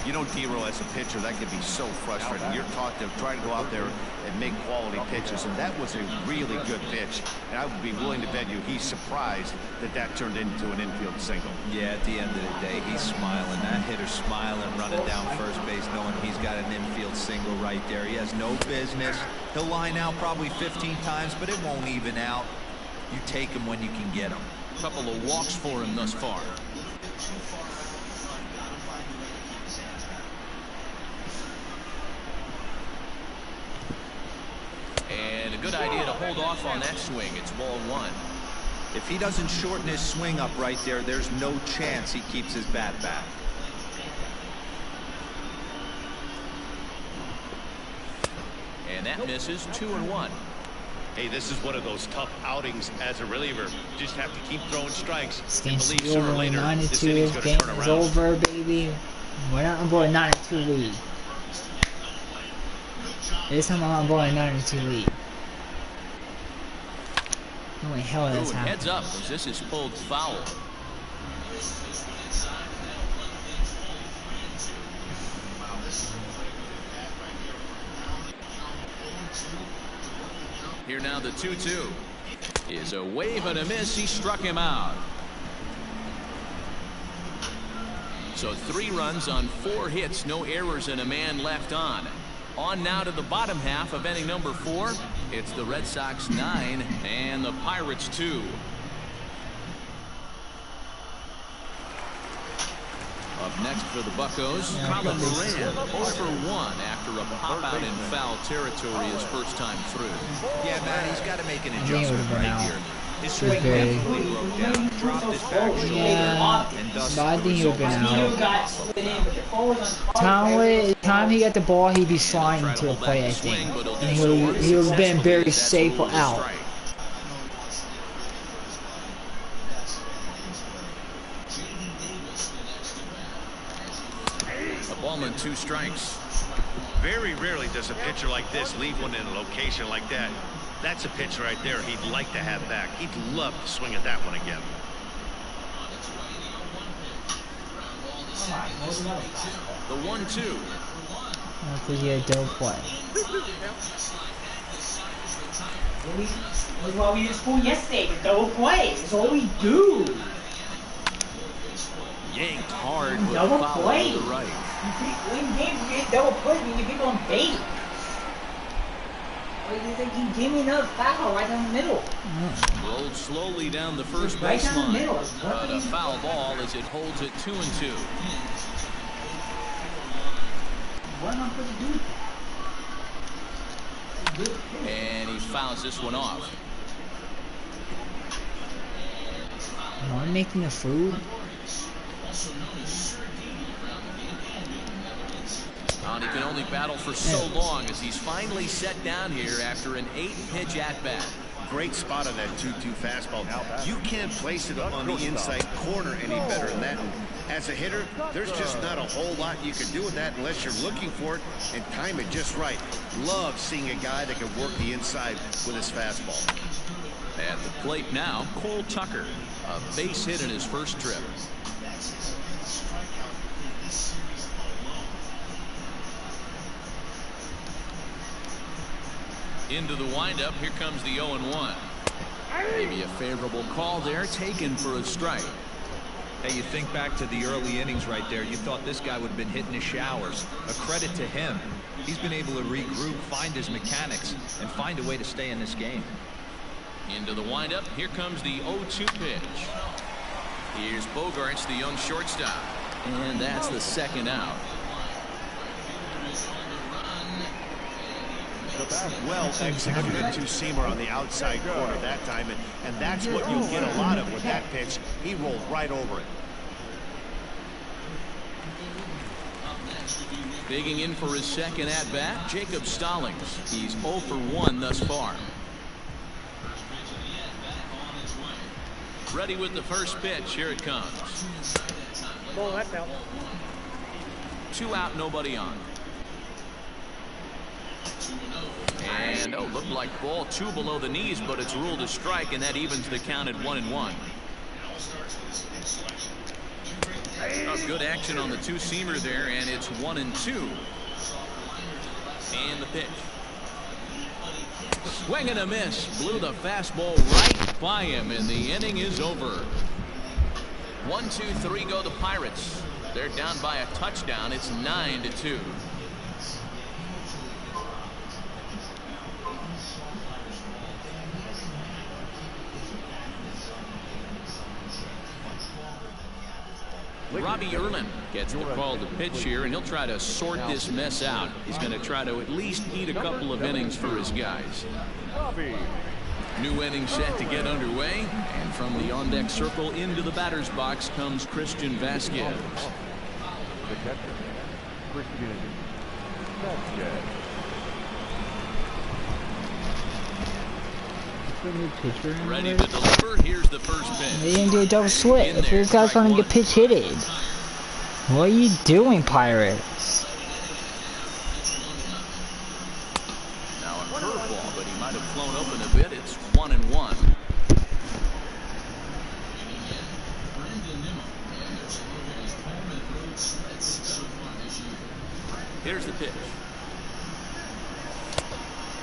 You know, D-Roll, as a pitcher, that can be so frustrating. You're taught to try to go out there and make quality pitches, and that was a really good pitch. And I would be willing to bet you he's surprised that that turned into an infield single. Yeah, at the end of the day, he's smiling. That hitter's smiling, running down first base, knowing he's got an infield single right there. He has no business. He'll line out probably 15 times, but it won't even out. You take him when you can get him. A couple of walks for him thus far. And a good idea to hold off on that swing. It's ball 1. If he doesn't shorten his swing up right there, there's no chance he keeps his bat back. And that misses. 2-1. Hey, this is one of those tough outings as a reliever. Just have to keep throwing strikes. This And game's believe sooner or over. later, 9-2. this inning's This going to game turn is around. over, baby. We're not on board 9-2 lead. This time I'm on board 9-2 lead. Holy hell, that's Ooh, happening. heads up as this is pulled foul. Here now the 2-2 is a wave and a miss. He struck him out. So 3 runs on 4 hits, no errors, and a man left on. On now to the bottom half of inning number 4. It's the Red Sox 9 and the Pirates 2. Up next for the Buccos, Colin Moran, 0 for 1 after a pop-out in foul territory his first time through. Yeah, man, he's got to make an Yeah, adjustment we're right out. here. His swing Okay. definitely broke down. Dropped his back shoulder, Yeah, and thus but I the think he result would've been was out. Time he got the ball, he'd be sliding into the play, I think. And he would have been very safe for out. A ball and 2 strikes. Very rarely does a pitcher like this leave one in a location like that. That's a pitch right there he'd like to have back. He'd love to swing at that one again. The 1-2. I think he had a dope play. That's why we did school yesterday. We double play. That's all we do. Yanked hard with Double foul play. to the right. You win games, you get double play when you pick on bait. You think you give me another foul right down the middle? Rolled slowly down the first Right down the baseline. middle. But a foul ball as it holds it 2-2. What am I supposed to do? And he fouls this one off. Am I making the food? And he can only battle for so long as he's finally set down here after an 8-pitch at-bat. great spot on that 2-2 fastball. You can't place it on the inside corner any better than that. And as a hitter, there's just not a whole lot you can do with that unless you're looking for it and time it just right. Love seeing a guy that can work the inside with his fastball. At the plate now, Cole Tucker, a base hit in his first trip. Into the windup, here comes the 0-1. Maybe a favorable call there, taken for a strike. Hey, you think back to the early innings right there, you thought this guy would have been hitting his showers. A credit to him. He's been able to regroup, find his mechanics, and find a way to stay in this game. Into the windup, here comes the 0-2 pitch. Here's Bogarts, the young shortstop. And that's the second out. Well executed two-seamer on the outside corner that time, and that's what you'll get a lot of with that pitch. He rolled right over it. Digging in for his second at-bat, Jacob Stallings. He's 0 for 1 thus far. Ready with the first pitch. Here it comes. 2 out, nobody on. And looked like ball 2 below the knees, but it's ruled a strike, and that evens the count at 1-1. Good action on the two-seamer there, and it's 1-2. And the pitch. Swing and a miss. Blew the fastball right by him, and the inning is over. 1-2-3 go the Pirates. They're down by a touchdown. It's 9-2. Robbie Erlin gets the call to pitch here, and he'll try to sort this mess out. He's going to try to at least eat a couple of innings for his guys. New inning set to get underway, and from the on-deck circle into the batter's box comes Christian Vasquez. The catcher, Christian Vasquez. Ready to deliver. Here's the first pitch. They didn't do a double switch. If you guys want to get pitch hitted, what are you doing, Pirates? Now a curveball, but he might have flown open a bit. It's 1-1. Here's the pitch.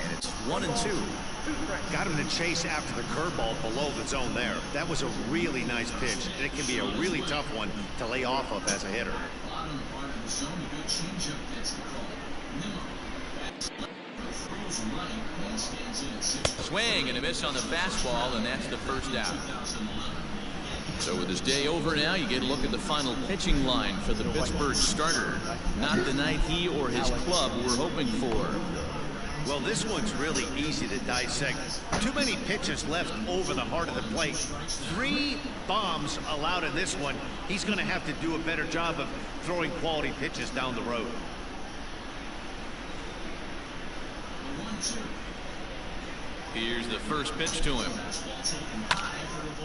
And it's 1-2. Got him to chase after the curveball below the zone there. That was a really nice pitch, and it can be a really tough one to lay off of as a hitter. Swing and a miss on the fastball, and that's the first out. So with his day over now, you get a look at the final pitching line for the Pittsburgh starter. Not the night he or his club were hoping for. Well, this one's really easy to dissect. Too many pitches left over the heart of the plate. 3 bombs allowed in this one. He's going to have to do a better job of throwing quality pitches down the road. Here's the first pitch to him.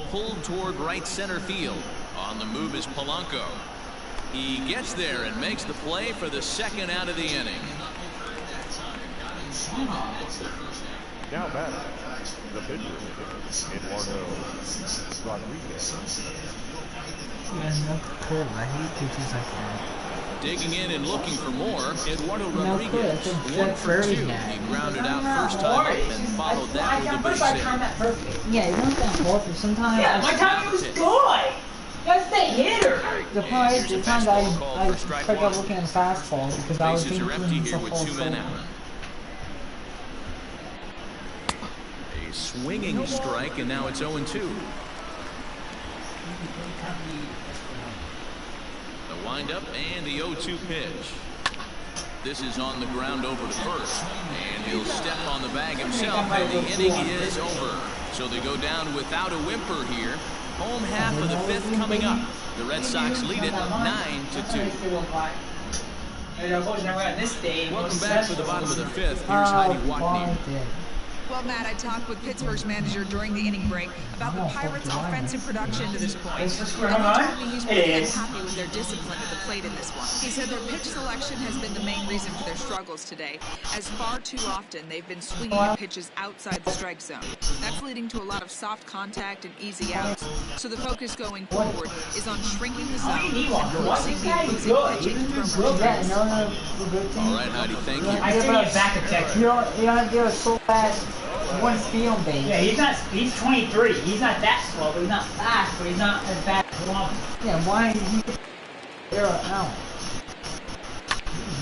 Pulled toward right center field. On the move is Polanco. He gets there and makes the play for the second out of the inning. Now batting, the pitcher, Eduardo Rodriguez. Digging in and looking for more, Eduardo Rodriguez. 1 for 2. He grounded out first time up and followed that with a base hit. Yeah, it's not that hard, but sometimes. Yeah, my timing was good. That's the hitter. The point is, the times I pick up looking at fastball because I was Bases are empty thinking here for with full 2 men swing. out. Swinging strike, and now it's 0-2. The windup and the 0-2 pitch. This is on the ground over to first, and he'll step on the bag himself, and the inning is over. So they go down without a whimper here. Home half of the 5th coming up. The Red Sox lead it 9-2. Welcome back to the bottom of the 5th. Here's Heidi Watney. Well, Matt, I talked with Pittsburgh's manager during the inning break about the Pirates' offensive production to this point. And he told me he's pretty unhappy with their discipline at the plate in this one. He said their pitch selection has been the main reason for their struggles today, as far too often they've been swinging at pitches outside the strike zone. That's leading to a lot of soft contact and easy outs. So the focus going forward is on shrinking the zone and forcing the opposing pitching to throw more strikes. All right, Heidi, thank you. I still need a back protection. You don't have to do it so fast. One field base. Yeah, he's 23. He's not that slow, but he's not fast, but he's not as bad as one. Yeah, why is he there out?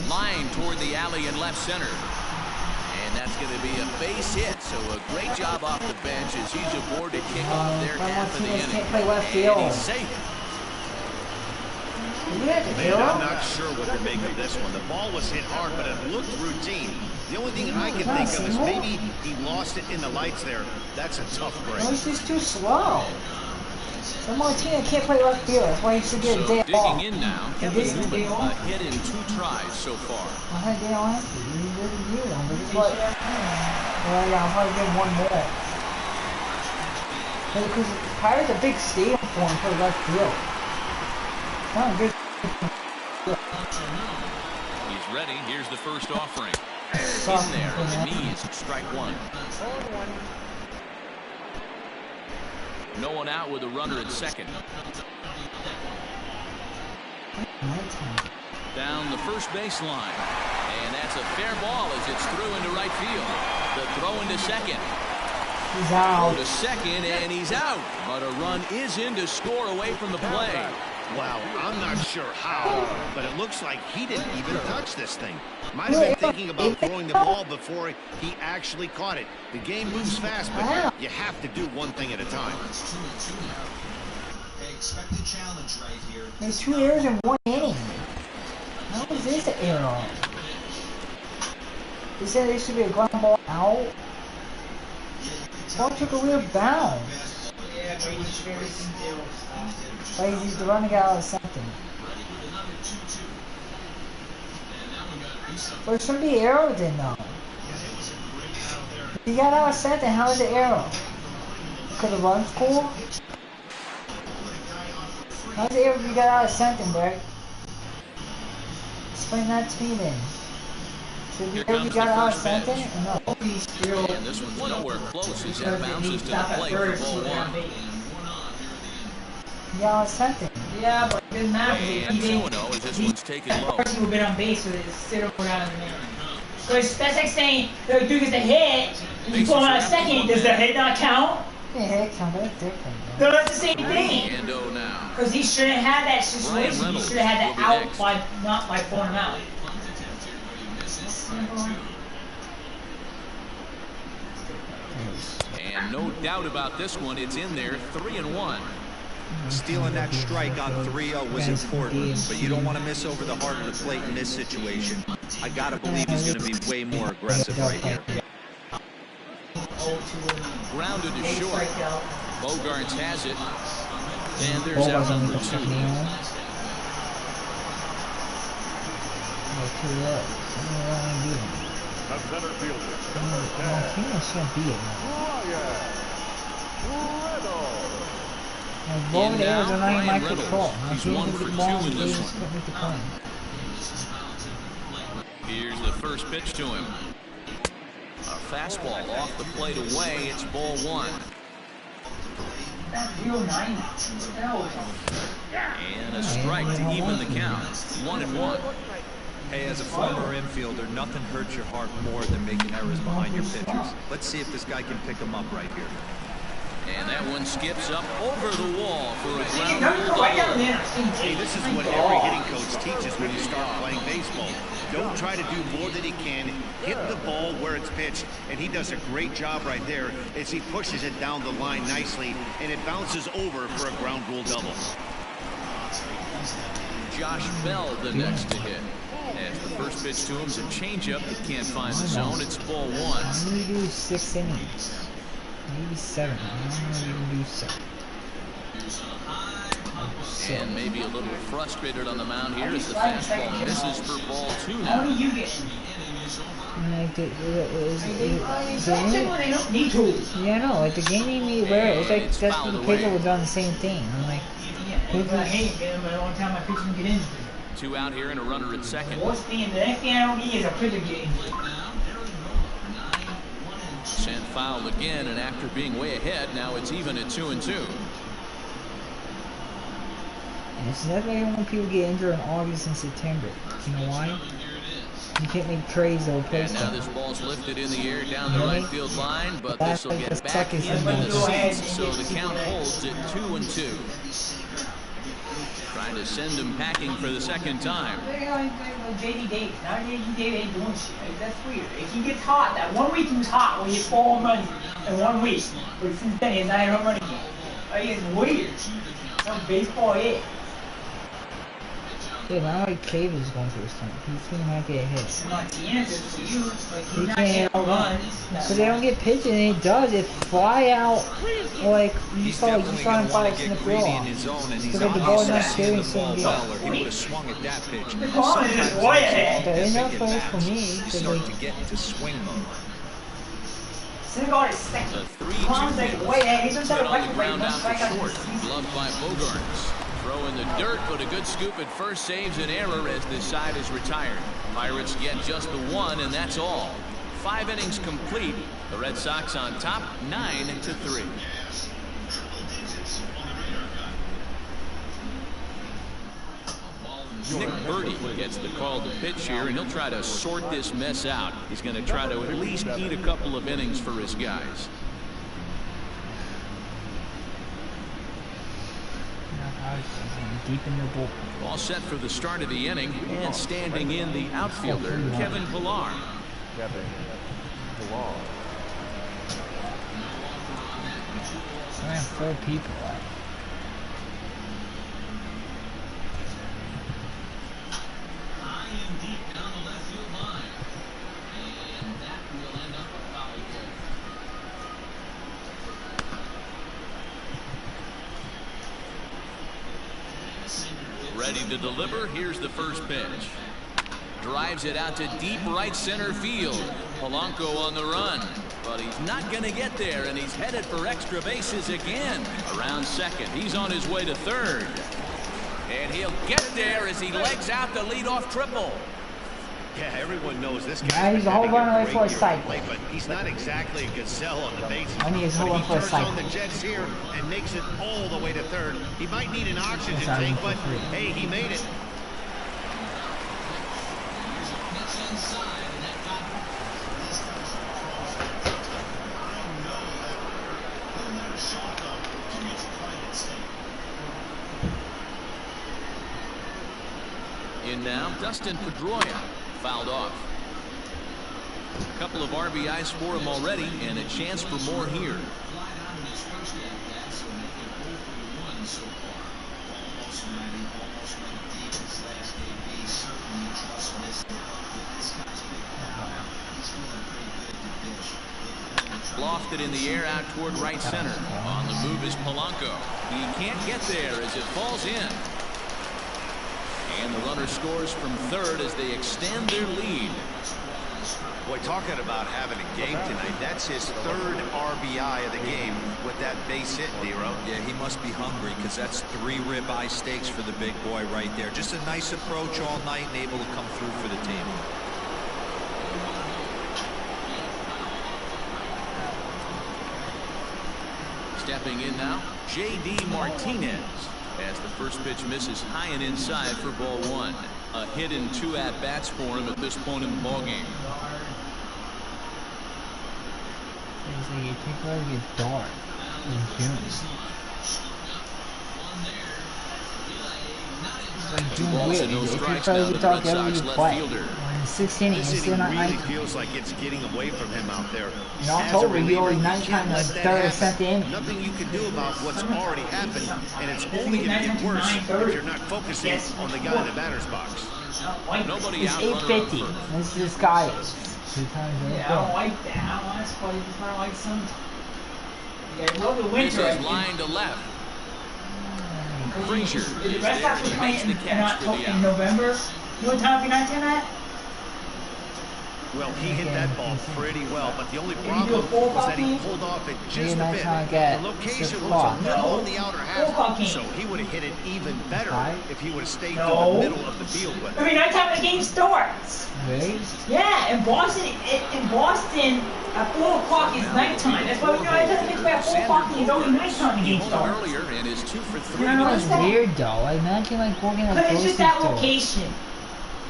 Line toward the alley in left center. And that's going to be a base hit, so a great job off the bench as he's aboard to kick off their half of the inning. Can't play left And field. he's safe. I'm not sure what to make of this one. The ball was hit hard, but it looked routine. The only thing I can think of is maybe he lost it in the lights there. That's a tough break. No, he's just too slow. So Martina can't play left field. That's why he should get a day Digging off. in now. Kevin Newman, a hit in 2 tries so far. I had a day off. He didn't do it, but it's like, well, yeah, I'll probably give him one more. Because Pirates a big stadium for him for left field. Not a good. He's ready. Here's the first offering. Soft In there. for The that. knees. Strike one. No one out with a runner at second. Down the first baseline. And that's a fair ball as it's through into right field. The throw into second. He's out. Throw to second, and he's out. But a run is in to score away from the play. Wow, I'm not sure how, but it looks like he didn't even touch this thing. Might have been thinking about throwing the ball before he actually caught it. The game moves fast, but you have to do one thing at a time. There's 2 errors in 1 inning. How is this an error? They said there should be a ground ball out. Ball took a weird bounce. Yeah, but he's very still. Like he's running out of something. Well, it shouldn't be arrow then though. If you got out of center, how is it arrow? Because the run's cool? How's it arrow if you got out of center, Greg? Explain that to me then. Should we arrow if you got out of center or no? And this one's nowhere close as that bounces to the plate for ball one. Yeah, I sent it. Yeah, but it doesn't matter. And 2-0 as this one's taken low. Person would have been on base with it, sit over out of the man. Because that's like saying the dude gets a hit, and you pull him out a second, does the hit not count? Yeah, hit count, that's different. No, that's the same thing. And 0 now. Because he shouldn't have that situation. He should have had that out by not by pulling him out. And no doubt about this one, it's in there, 3-1. Stealing that strike on 3-0 was important, but you don't want to miss over the heart of the plate in this situation. I gotta believe he's going to be way more aggressive right here. Grounded to short. Bogarts has it. And there's out number 2. The center fielder, number 10, In now, Ryan Reynolds. He's 1 for 2 in this one. Here's the first pitch to him. A fastball off the plate away. It's ball 1. And a strike to even the count. 1-1. Hey, as a former infielder, nothing hurts your heart more than making errors behind your pitchers. Let's see if this guy can pick them up right here. And that one skips up over the wall for a ground ball Right down double. there. Hey, this is what every hitting coach teaches when you start playing baseball. Don't try to do more than he can. Hit the ball where it's pitched, and he does a great job right there as he pushes it down the line nicely, and it bounces over for a ground rule double. Josh Bell the next to hit. As the first pitch to him is a changeup that can't find the zone. It's ball 1. I'm gonna do 6 innings. Maybe 7. I'm gonna even do 7. And maybe a little frustrated on the mound here as the fastball misses for ball 2 now. Like yeah, no, like the game made me aware. It's like that's what the pitcher was on the same thing. I'm like, time my pitcher can get injured. 2 out here and a runner at second. The next thing I don't need is a pitcher getting injured. Sent foul again, and after being way ahead, now it's even at 2-2. And it's never when people get injured in August and September. You know why? You can't make trades that will place them. Now this ball's lifted in the air down the right field line, but this will get back into the seats, so the count holds at 2-2. Trying to send him packing for the second time. JD Davis. Now JD Davis ain't doing shit. That's weird. If he gets hot, that 1 week he was hot when he hit 4 home runs in 1 week. But since then he's not a home run again. It's weird. Some baseball is. Yeah, not like Cave is going through his time. He's gonna not get hit. It's not the answer for you. Like, he can't hit home runs. Because they don't get pitches, and it does. It fly out like you saw like you saw him fly in the throw off. Because the ball is not carrying so good. He would have swung at that pitch. The ball is just way ahead. But enough plays for me. You start to get into swing mode. Syndergaard is second. Clown's like way ahead. He's on the ground out for short. Gloved by Bogarts. Throw in the dirt, but a good scoop at first saves an error as this side is retired. Pirates get just the 1, and that's all. 5 innings complete. The Red Sox on top, 9-3. Nick Birdie gets the call to pitch here, and he'll try to sort this mess out. He's going to try to at least eat a couple of innings for his guys. Deep in the bullpen. All set for the start of the inning, and standing in the outfielder, Kevin Pillar. Kevin Pillar. I have 4 people left. Ready to deliver. Here's the first pitch. Drives it out to deep right center field. Polanco on the run, but he's not going to get there, and he's headed for extra bases again. Around second, he's on his way to third, and he'll get there as he legs out the leadoff triple. Yeah, everyone knows this guy. He's a whole run away for a cycle. But he's not exactly a gazelle on the bases. I need his whole run for a cycle. He turns on the Jets here and makes it all the way to third. He might need an oxygen tank, but hey, he made it. In now, Dustin Pedroia, fouled off. A couple of RBIs for him already, and a chance for more here. Lofted in the air out toward right center. On the move is Polanco. He can't get there as it falls in. And the runner scores from third as they extend their lead. Boy, talking about having a game tonight, that's his 3rd RBI of the game with that base hit, Nero. Yeah, he must be hungry because that's 3 ribeye steaks for the big boy right there. Just a nice approach all night and able to come through for the team. Stepping in now, J.D. Martinez. As the first pitch misses high and inside for ball 1. A hit and 2 at-bats for him at this point in the ballgame. It's like it takes a get dark in June. It's like June weird. If you're trying to talk every play. In 6 innings, it's still not 19. It feels like it's getting away from him out there. In October, he always 19 in the 3rd or 7th inning. Nothing you can do about what's already happened, and it's only going to get worse if you're not focusing on the guy in the batter's box. Nobody it's out. 8:50. This guy is. Yeah, I don't like that. I don't want to play. It's not like some. Yeah, I love the winter. This is line to left. Frazier The is Red there Sox and were he playing makes the in catch for the out. November. You know what time of night you're at? Well, he hit that ball pretty well, but the only Did he do a problem full was that he copy? pulled off it just You're a not bit. trying to get The location the was clock. a little No. on the outer Full half, copy. so he would have hit it even better Right. if he would have stayed No. to the middle of the field with I it. mean, nighttime the game starts. Really? Yeah, in Boston, at 4 o'clock is nighttime. That's why we know I tell the kids at 4 o'clock it's only nighttime the game Home starts. earlier and is 2 for 3. You know, That's weird though. Like, imagine like working at a But it's grocery just that store. location.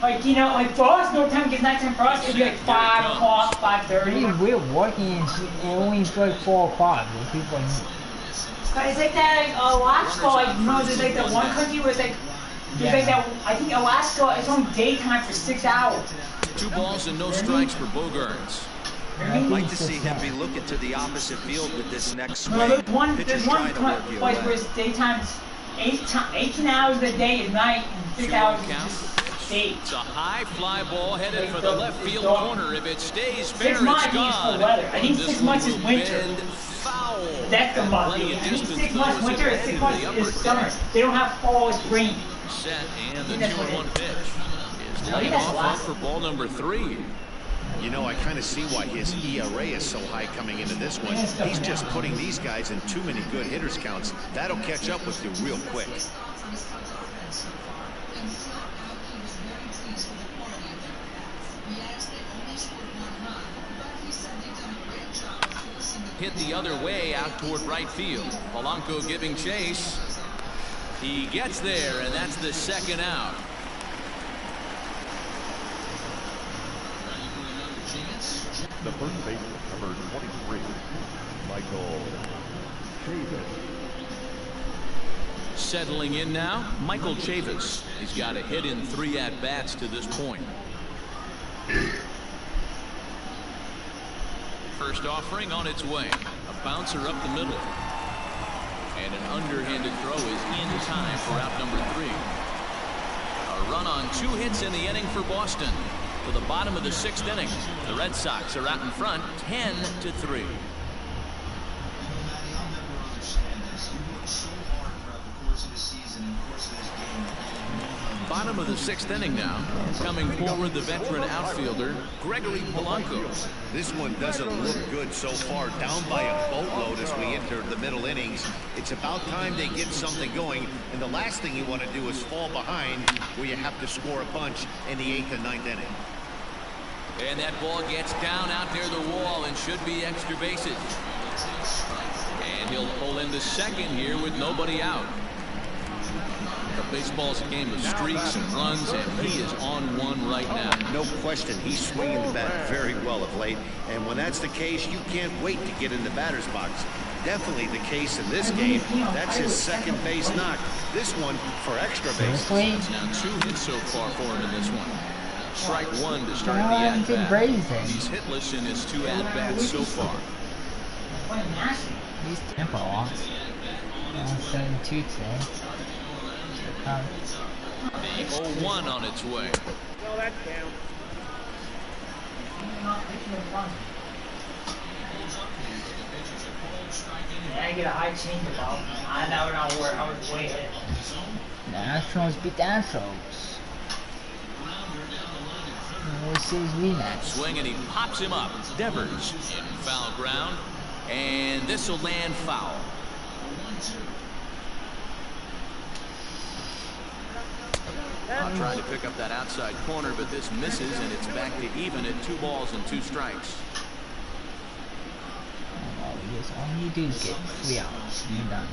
Like, you know, like for us, no time gets nighttime for us, it'd be like 5 o'clock, I 5:30. mean, we're working and only it's like 4 o'clock. Where people are, But it's like that, like, Alaska, like, you know, there's like that one country where it's like, there's like that, I think Alaska, it's only daytime for 6 hours. 2 balls and no strikes for Bogarts. I'd like to see him be looking to the opposite field with this next swing. No, there's one Pitcher's trying to work you place away. where it's daytime, 18 hours a day is night, and 6 hours is just day. It's a high fly ball headed Like for the the- left field the- corner. If it stays 6 fair, months it's is gone. for weather. I think This 6 one months is will winter. bend foul. That's the And month. plenty I of think distance, 6 though, months as it winter and heads 6 to months the upper is summer. deck. They don't have fall or spring. Set and the That's what 2-1 it pitch is No, laid that's off last. for ball number 3. You know, I kind of see why his ERA is so high coming into this one. He's just putting these guys in too many good hitters counts. That'll catch up with you real quick. Hit the other way out toward right field. Polanco giving chase. He gets there, and that's the second out. The first baseman, number 23, Michael Chavis. Settling in now, Michael Chavis. He's got a hit in 3 at-bats to this point. First offering on its way. A bouncer up the middle. And an underhanded throw is in time for out number 3. A run on 2 hits in the inning for Boston. To the bottom of the 6th inning, the Red Sox are out in front 10-3. Bottom of the 6th inning now. Coming forward, the veteran outfielder, Gregory Polanco. This one doesn't look good so far. Down by a boatload as we enter the middle innings. It's about time they get something going. And the last thing you want to do is fall behind where you have to score a bunch in the 8th and 9th inning. And that ball gets down out near the wall and should be extra bases. And he'll pull into second here with nobody out. Baseball's a game of streaks and runs, and he is on one right now. No question, he's swinging the bat very well of late. And when that's the case, you can't wait to get in the batter's box. Definitely the case in this game. That's his second base knock. This one for extra base. It's now 2 hits so far for him in this one. Strike 1 to start the at-bat. He's hitless in his 2 at-bats so far. He's tempo off. 72 today. 0-1 on its way. No, that counts. I get a high change about. I never know where I was way ahead. The Astros beat the Astros. This is rematch. Swing and he pops him up. Devers in foul ground. And this will land foul. Trying to pick up that outside corner, but this misses, and it's back to even at 2 balls and 2 strikes. All you do is get 3 outs. You're done.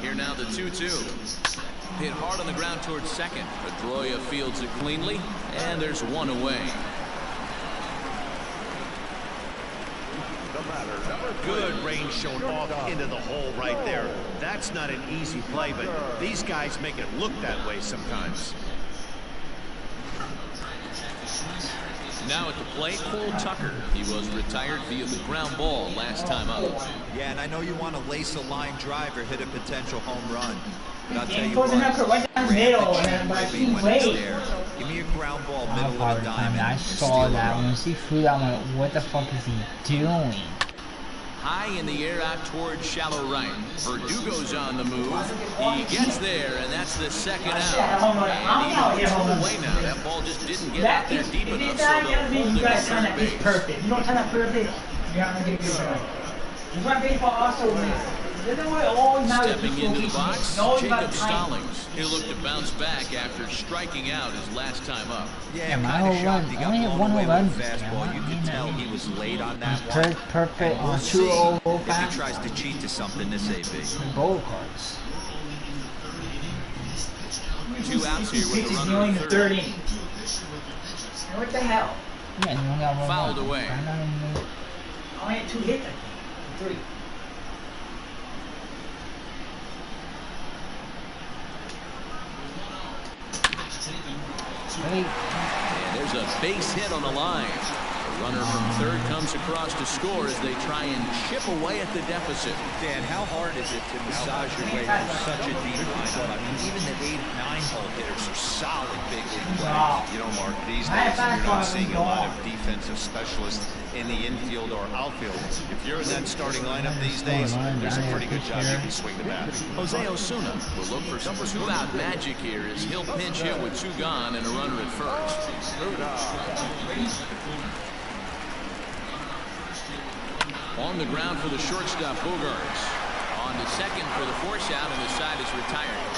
Here now the 2-2. Hit hard on the ground towards second. Pedroia fields it cleanly, and there's 1 away. Good range shown off into the hole right there. That's not an easy play, but these guys make it look that way sometimes. Now at the plate, Cole Tucker. He was retired via the ground ball last time up. Yeah, and I know you want to lace a line drive or hit a potential home run. But I'll tell Game you goes in what, the right down the middle, and then by maybe too when it's late. there, give me a ground ball I middle of the diamond. I and saw steal a that run. when she threw that one. What the fuck is he doing? high in the air out towards shallow right. Verdugo's on the move. He gets there, and that's the second out. And even pulled away now. That ball just didn't get out there deep enough, so they'll hold it at third base. Perfect. You don't turn that perfect, you're not going to get a good shot. That's why baseball also wins. Stepping into the box, Jacob Stallings. He'll look to bounce back after striking out his last time up. Yeah, kind of shocked. He got blown away with a fastball. You could tell he was late on that one. Perfect And we'll on see 2-0 if he tries to cheat to something this AB. goal cards. 2 outs here with a runner only in the third. third inning. What the hell? Yeah, you only got one Fouled more. away. I only had 2 hits. 3. And there's a base hit on the line. The runner from third comes across to score as they try and chip away at the deficit. Dan, how hard is it to massage your way through such a deep lineup? I mean, even the 8, 9-hole hitters are solid big league players. You know, Mark, these days you're not seeing a lot of defensive specialists in the infield or outfield. If you're in that starting lineup these days, there's a pretty good job you can swing the bat. Jose Osuna will look for some 2-out magic here as he'll pinch hit with 2 gone and a runner at first. On the ground for the shortstop, Bogarts. On to second for the force out, and the side is retired.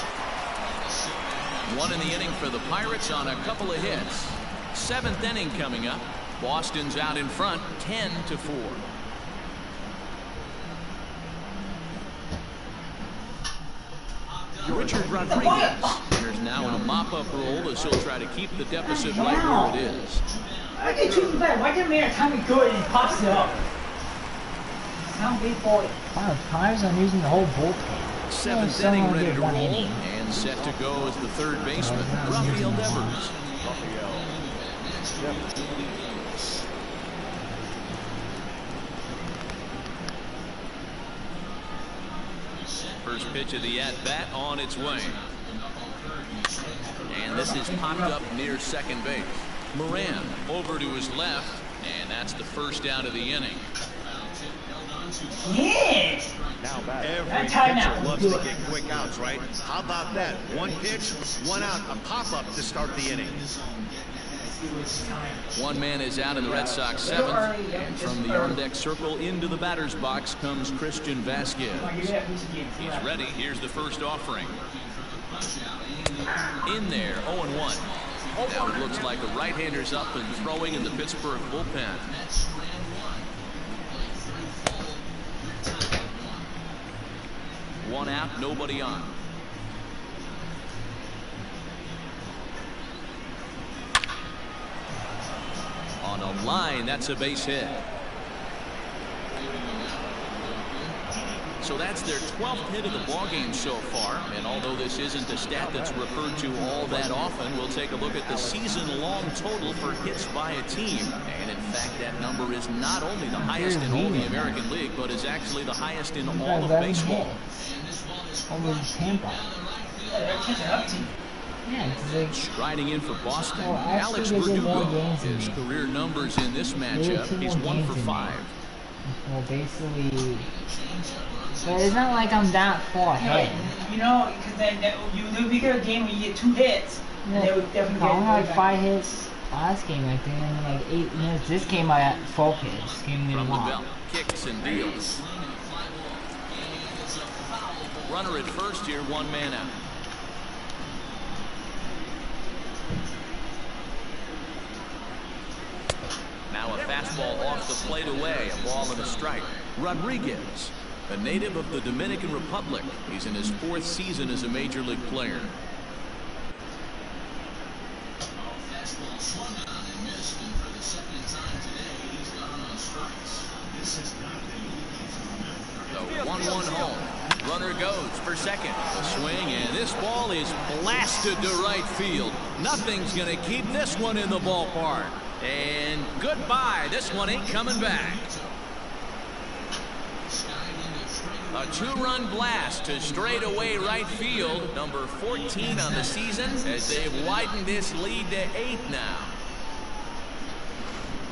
1 in the inning for the Pirates on a couple of hits. 7th inning coming up. Boston's out in front, 10-4. Richard Rodriguez enters now in a mop-up role as he'll try to keep the deficit right where it is. I get treated bad. Why didn't man time me good and he pops it up? Sound baseball. Wow, Pirates are using the whole bullpen. 7th inning ready to roll and set to go as the third baseman, Rafael Devers. First pitch of the at-bat on its way. And this is popped up near second base. Moran over to his left, and that's the first out of the inning. Yeah. Every pitcher loves to get quick outs, right? How about that? 1 pitch, 1 out, a pop-up to start the inning. 1 man is out in the Red Sox 7th, and from the on-deck circle into the batter's box comes Christian Vasquez. He's ready. Here's the first offering. In there, 0-1. Now it looks like a right-hander's up and throwing in the Pittsburgh bullpen. One out, nobody on. On a line, that's a base hit. So that's their 12th hit of the ballgame so far. And although this isn't a stat that's referred to all that often, we'll take a look at the season-long total for hits by a team. And in fact, that number is not only the highest in all the American League, but is actually the highest in all of baseball. Over Tampa. Yeah, it's like striding in for Boston, Alex actually, Verdugo. His career numbers in this matchup, he's 1 for 5. Well, basically, but it's not like I'm that far ahead. You know, because then you be a game when you get 2 hits. Yeah. They would definitely I had 5 hits last game, I think, and like 8 minutes. This game I had 12 hits. Game From the one. belt, kicks and deals. Runner at first here, 1 man out. Now a fastball off the plate away, a ball and a strike. Rodriguez, a native of the Dominican Republic. He's in his 4th season as a major league player. The 1-1 home. Runner goes for second. A swing, and this ball is blasted to right field. Nothing's going to keep this one in the ballpark. And goodbye. This one ain't coming back. A 2-run blast to straightaway right field. Number 14 on the season as they've widened this lead to 8 now.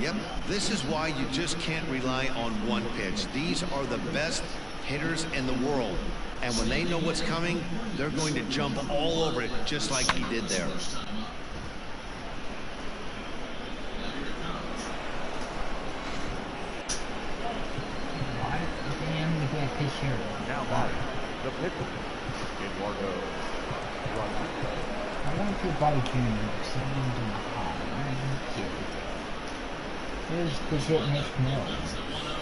Yep, this is why you just can't rely on one pitch. These are the best hitters in the world. And when they know what's coming, they're going to jump all over it, just like he did there. Now Bobby, the pitcher, Eduardo. I want to Bobby Jr. so I'm going to do my call. Here's the hit Mitch Moreland.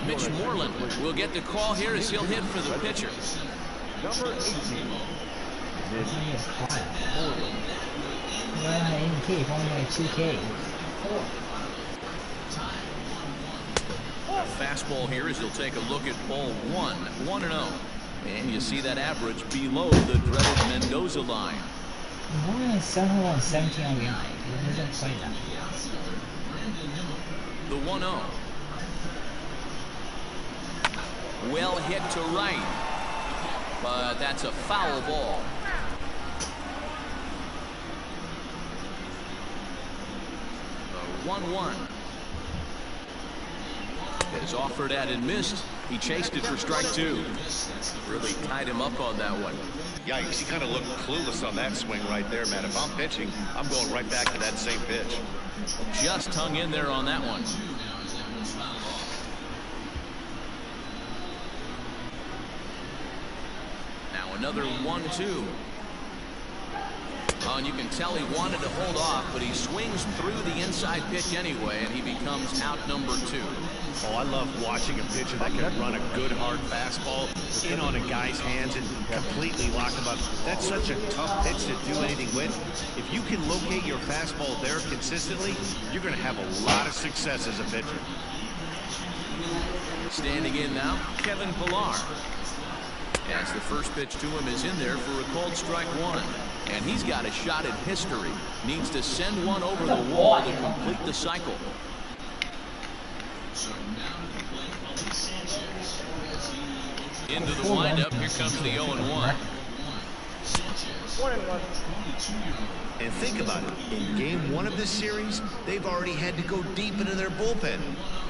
Mitch Moreland will get the call here as he'll hit for the pitcher. Number 18. Well, in the cave, only like 2 Ks. A fastball here as he'll take a look at ball 1, 1-0. And you see that average below the dreaded Mendoza line. Moreland is 717 on the eye. He doesn't play that. The 1-0. Well hit to right. But that's a foul ball. The 1-1. Is offered at and missed. He chased it for strike 2. Really tied him up on that one. Yikes, he kind of looked clueless on that swing right there, man. If I'm pitching, I'm going right back to that same pitch. Just hung in there on that one. Now another 1-2. Oh, and you can tell he wanted to hold off, but he swings through the inside pitch anyway, and he becomes out number 2. Oh, I love watching a pitcher that can run a good hard fastball in on a guy's hands and completely lock him up. That's such a tough pitch to do anything with. If you can locate your fastball there consistently, you're going to have a lot of success as a pitcher. Standing in now, Kevin Pillar. As the first pitch to him is in there for a called strike 1. And he's got a shot at history. Needs to send one over the wall to complete the cycle. Into the windup. Here comes the 0-1. And think about it. In game 1 of this series, they've already had to go deep into their bullpen.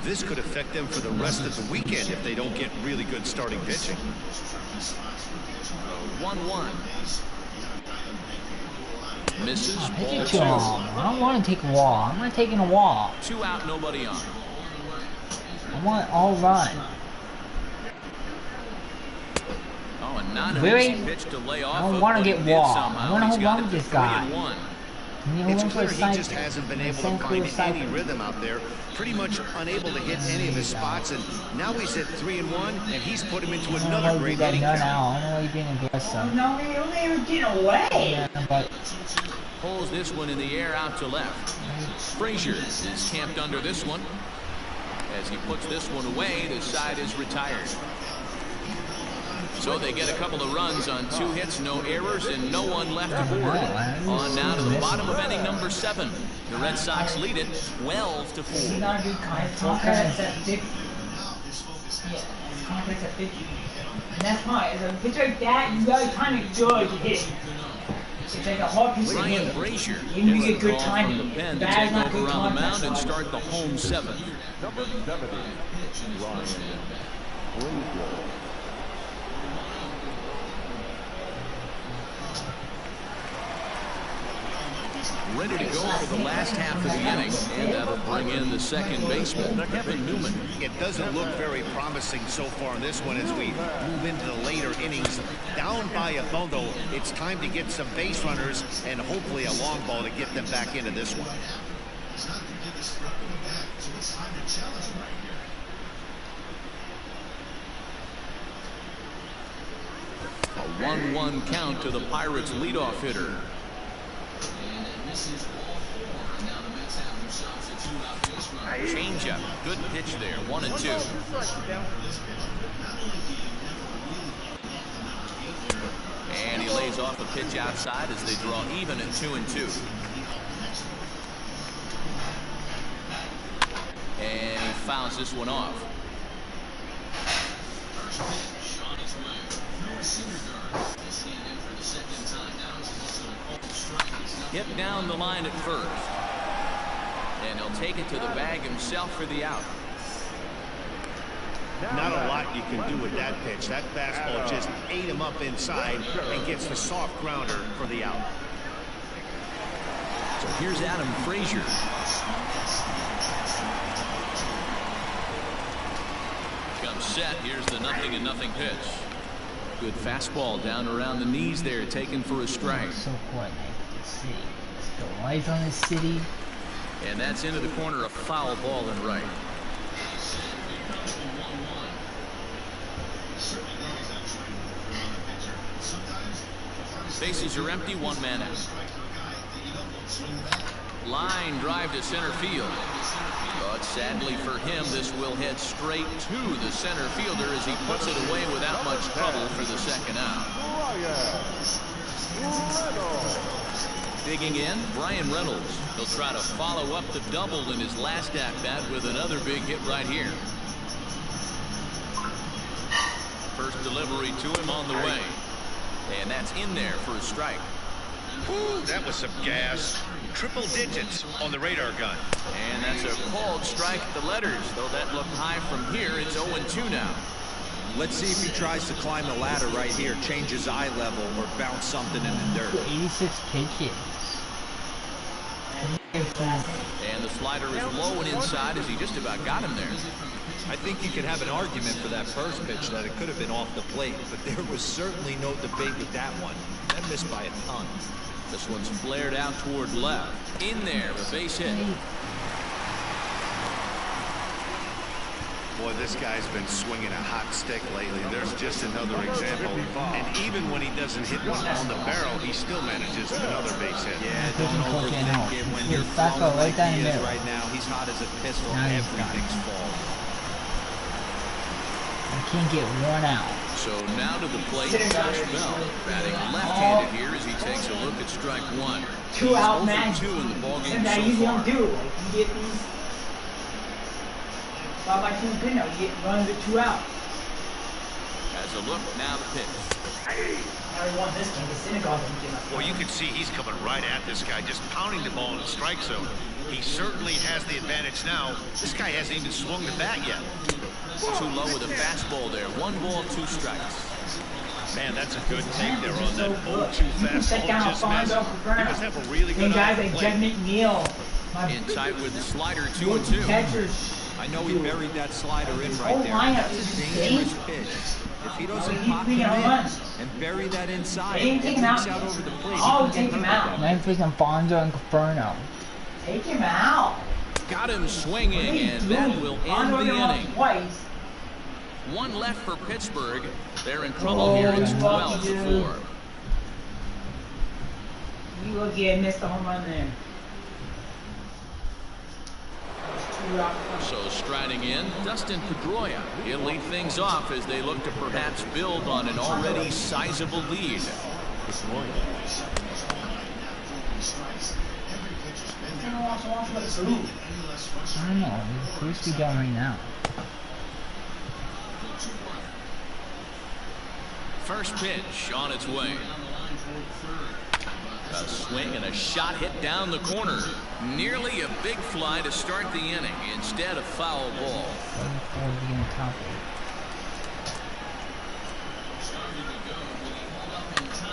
This could affect them for the rest of the weekend if they don't get really good starting pitching. 1-1. Misses. Pitching to him. I don't want to take a wall. I'm not taking a wall. 2 out, nobody on. I want all run. Oh, and not an Really? easy pitch to lay off. I don't want to get wall. I want to hold on to this guy. It's clear he just hasn't been able to find any rhythm out there. Pretty much unable to hit any of his spots, and now he's at 3-1, and he's put him into another great inning. I know he's being aggressive. No, he don't even get away. Yeah, but Pulls this one in the air out to left. Frazier is camped under this one. As he puts this one away, the side is retired. So they get a couple of runs on 2 hits, no errors, and no one left aboard. On now to the bottom of inning number 7. The Red Sox lead it 12-4. Not a good contract's at 50. Yeah, contract's at 50. And that's fine. As a pitcher like that, you gotta kind of judge hit. It's like a hard piece of Ryan wood. Brazier You need to gets get good a call from timing. the pen to That is take not over good on the mound contact. and start the home 7th. Number 70, Ryan Brazier. Ready to go for the last half of the inning, and that'll bring in the second baseman, Kevin Newman. It doesn't look very promising so far in this one as we move into the later innings. Down by a bundle, it's time to get some base runners and hopefully a long ball to get them back into this one. A 1-1 count to the Pirates' leadoff hitter. Changeup, good pitch there, 1-2. And he lays off a pitch outside as they draw even at 2-2. And he fouls this one off. Hit down the line at first. And he'll take it to the bag himself for the out. Not a lot you can do with that pitch. That fastball just ate him up inside and gets the soft grounder for the out. So here's Adam Frazier. Comes set. Here's the 0-0 pitch. Good fastball down around the knees there, taken for a strike. So coordinated to see. The lights on the city. And that's into the corner, a foul ball and right. Bases are empty, one man out. Line drive to center field. But sadly for him, this will head straight to the center fielder as he puts it away without much trouble for the second out. Digging in, Brian Reynolds. He'll try to follow up the double in his last at-bat with another big hit right here. First delivery to him on the way. And that's in there for a strike. Ooh, that was some gas. Triple digits on the radar gun. And that's a called strike at the letters. Though that looked high from here, it's 0-2 now. Let's see if he tries to climb the ladder right here, change his eye level, or bounce something in the dirt. 86 pitches. And the slider is low and inside as he just about got him there. I think you could have an argument for that first pitch that it could have been off the plate, but there was certainly no debate with that one. That missed by a ton. This one's flared out toward left. In there, a base hit. Boy, this guy's been swinging a hot stick lately. There's just another example. And even when he doesn't hit one on the barrel, he still manages another base hit. Yeah, don't overthink it when you're flowing like he is right now. He's hot as a pistol. Everything's fault. I can't get one out. So now to the plate, Josh Bell, batting left-handed here as he takes a look at strike one. 2 out, man. 2 in the ballgame And that so you far. don't do. Like, you get these 5x2 pin out, you get runs with 2 out. As a look, now the pitch. I already won this game. The synagogue didn't give up. Well, you can see he's coming right at this guy, just pounding the ball in the strike zone. He certainly has the advantage now. This guy hasn't even swung the bat yet. Too low with a fastball there. 1 ball, 2 strikes. Man, that's a good take there on that 0-2 fastball. Just missed. He must have a really good guys eye like to Jeff play. McNeil. In tight with the slider, 2-2. Catchers. I know he buried that slider in right whole there. lineup That's is a dangerous pitch. If he doesn't pop him in and bury that inside, They it didn't take him leaks out. out over the plate. Oh, take him out. Man, freaking Bonzo and Caperno. Take him out. Got him swinging, and that will end the inning. Twice. 1 left for Pittsburgh. They're in trouble here. It's 12-4. You look, yeah, missed the home run there. So striding in, Dustin Pedroia. He'll lead things off as they look to perhaps build on an already sizable lead. I don't know. Who's we going right now? First pitch on its way. A swing and a shot hit down the corner. Nearly a big fly to start the inning. Instead, a foul ball.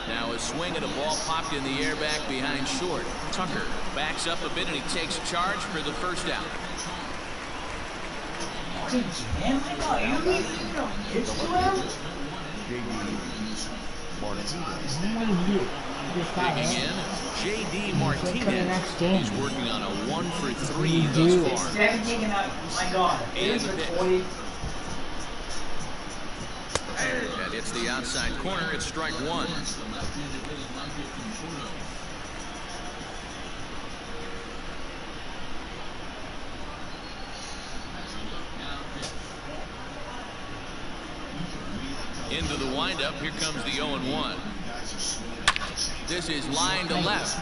Now a swing and a ball popped in the air back behind short. Tucker backs up a bit and he takes charge for the first out. Digging in, J.D. Martinez. He's working on a 1-for-3 thus far. My God. And the pitch. That hits the outside corner. It's strike 1. Into the windup. Here comes the 0-1. This is line to left.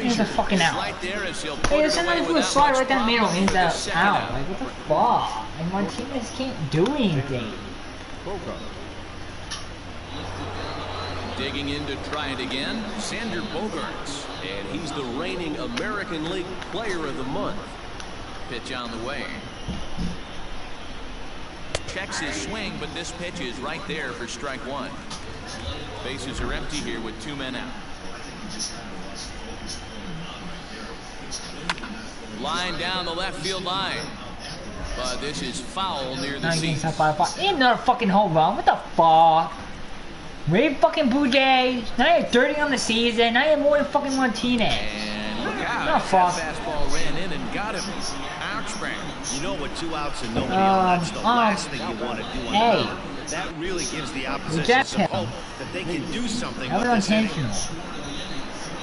He's a fucking out. Right there as he'll put Hey, it there's away another without slide much right down the middle. problem He's for the out. second out. Like, what the fuck? And Martinez can't do anything. Digging in to try it again, Sander Bogaerts. And he's the reigning American League Player of the Month. pitch on the way. Checks his swing, but this pitch is right there for strike one. Bases are empty here with 2 men out. Line down the left field line. But this is foul near the seats. Ain't another fucking home run. What the fuck? Ray fucking Blue Jays. Now you're 30 on the season. Now you're more than fucking Martinez. And look out. Not fuck. That fastball ran in and got him. Ouch, man. You know, with 2 outs and nobody on, that's the last thing you want to do on the mound. That really gives the opposition some hope that they can do something with this inning.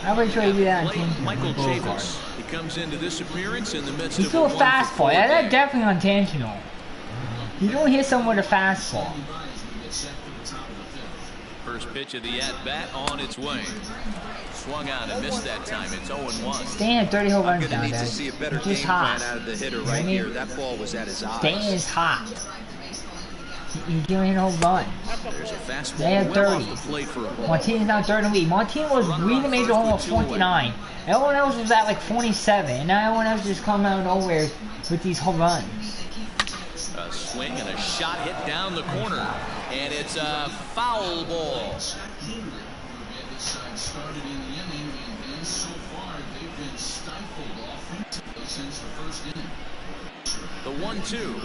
I would try to do that intentional. Michael Chavis. He comes into this appearance in the midst He of threw a 1-for-4 fastball. Yeah, that's game. definitely intentional. You don't hit someone with a fastball. First pitch of the at-bat on its way. Swung on and missed that time. It's 0-1. Staying at 30 home runs Gonna down need there. to see a better It's just game hot. plan out of the hitter right here. That ball was at his eyes. Staying is hot. He's doing a home run. There's a fastball They had well 30. off the plate for a ball. Martinez now third in the lead. Martinez was leading major home with 49. Everyone else was at like 47. And now everyone else just coming out of nowhere with these home runs. A swing and a shot hit down the corner. And it's a foul ball. The 1-2.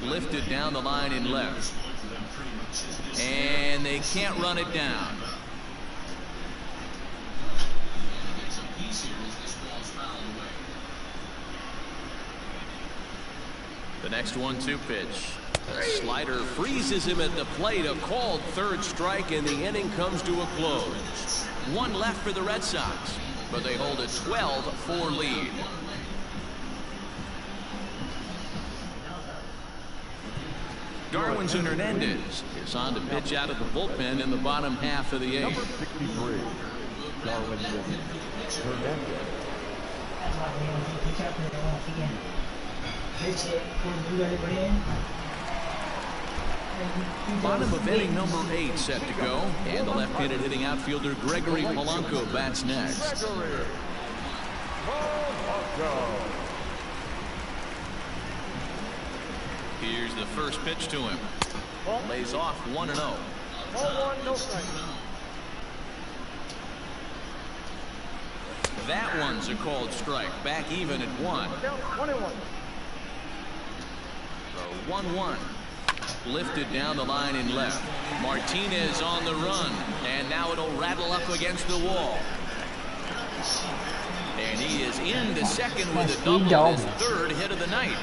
Lifted down the line in left. And they can't run it down. The next 1-2 pitch. A slider freezes him at the plate. A called third strike, and the inning comes to a close. 1 left for the Red Sox, but they hold a 12-4 lead. Darwin's and Hernandez is on to pitch out of the bullpen in the bottom half of the 8th. Number 63, Darwin Hernandez. Bottom of inning number 8 set to go, and the left-handed hitting outfielder Gregory Polanco bats next. Here's the first pitch to him. Lays off 1-0. That one's a called strike. Back even at 1. The 1-1. Lifted down the line in left. Martinez on the run, and now it'll rattle up against the wall. And he is into second with a double, his 3rd hit of the night.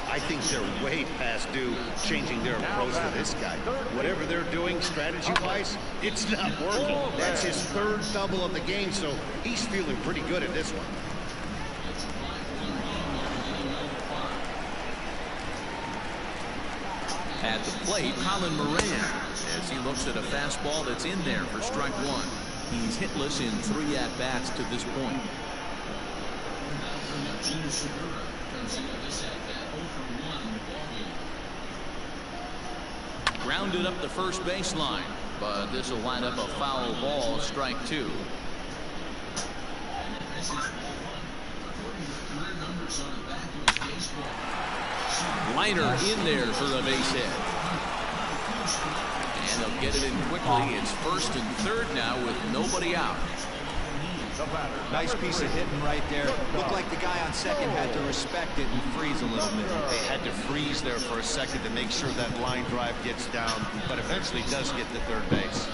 I think they're way past due changing their approach to this guy. Whatever they're doing strategy-wise, it's not working. That's his 3rd double of the game, so he's feeling pretty good at this one. At the plate, Colin Moran, as he looks at a fastball that's in there for strike 1. He's hitless in 3 at-bats to this point. Grounded up the first baseline, but this will wind up a foul ball, strike 2. Liner in there for a base hit. And they'll get it in quickly. It's 1st and 3rd now with nobody out. Nice piece of hitting right there. Looked like the guy on second had to respect it and freeze a little bit. They had to freeze there for a second to make sure that line drive gets down, but eventually does get to third base.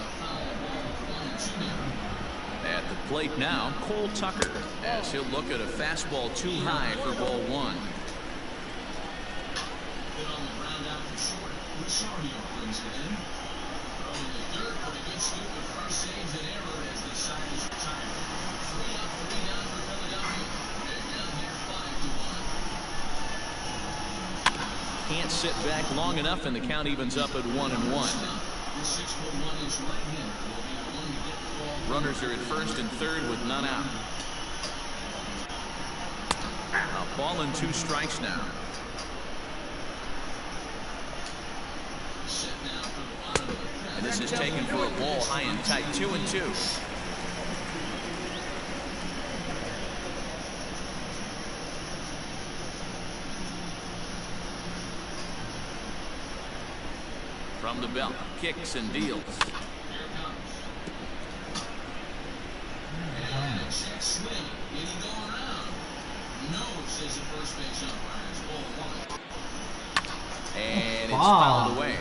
At the plate now, Cole Tucker, as he'll look at a fastball too high for ball 1. Can't sit back long enough, and the count evens up at 1-1. Runners are at 1st and 3rd with none out. A ball and 2 strikes now. And this is taken for a ball high and tight. 2-2. From the belt, kicks and deals. And it's fouled away.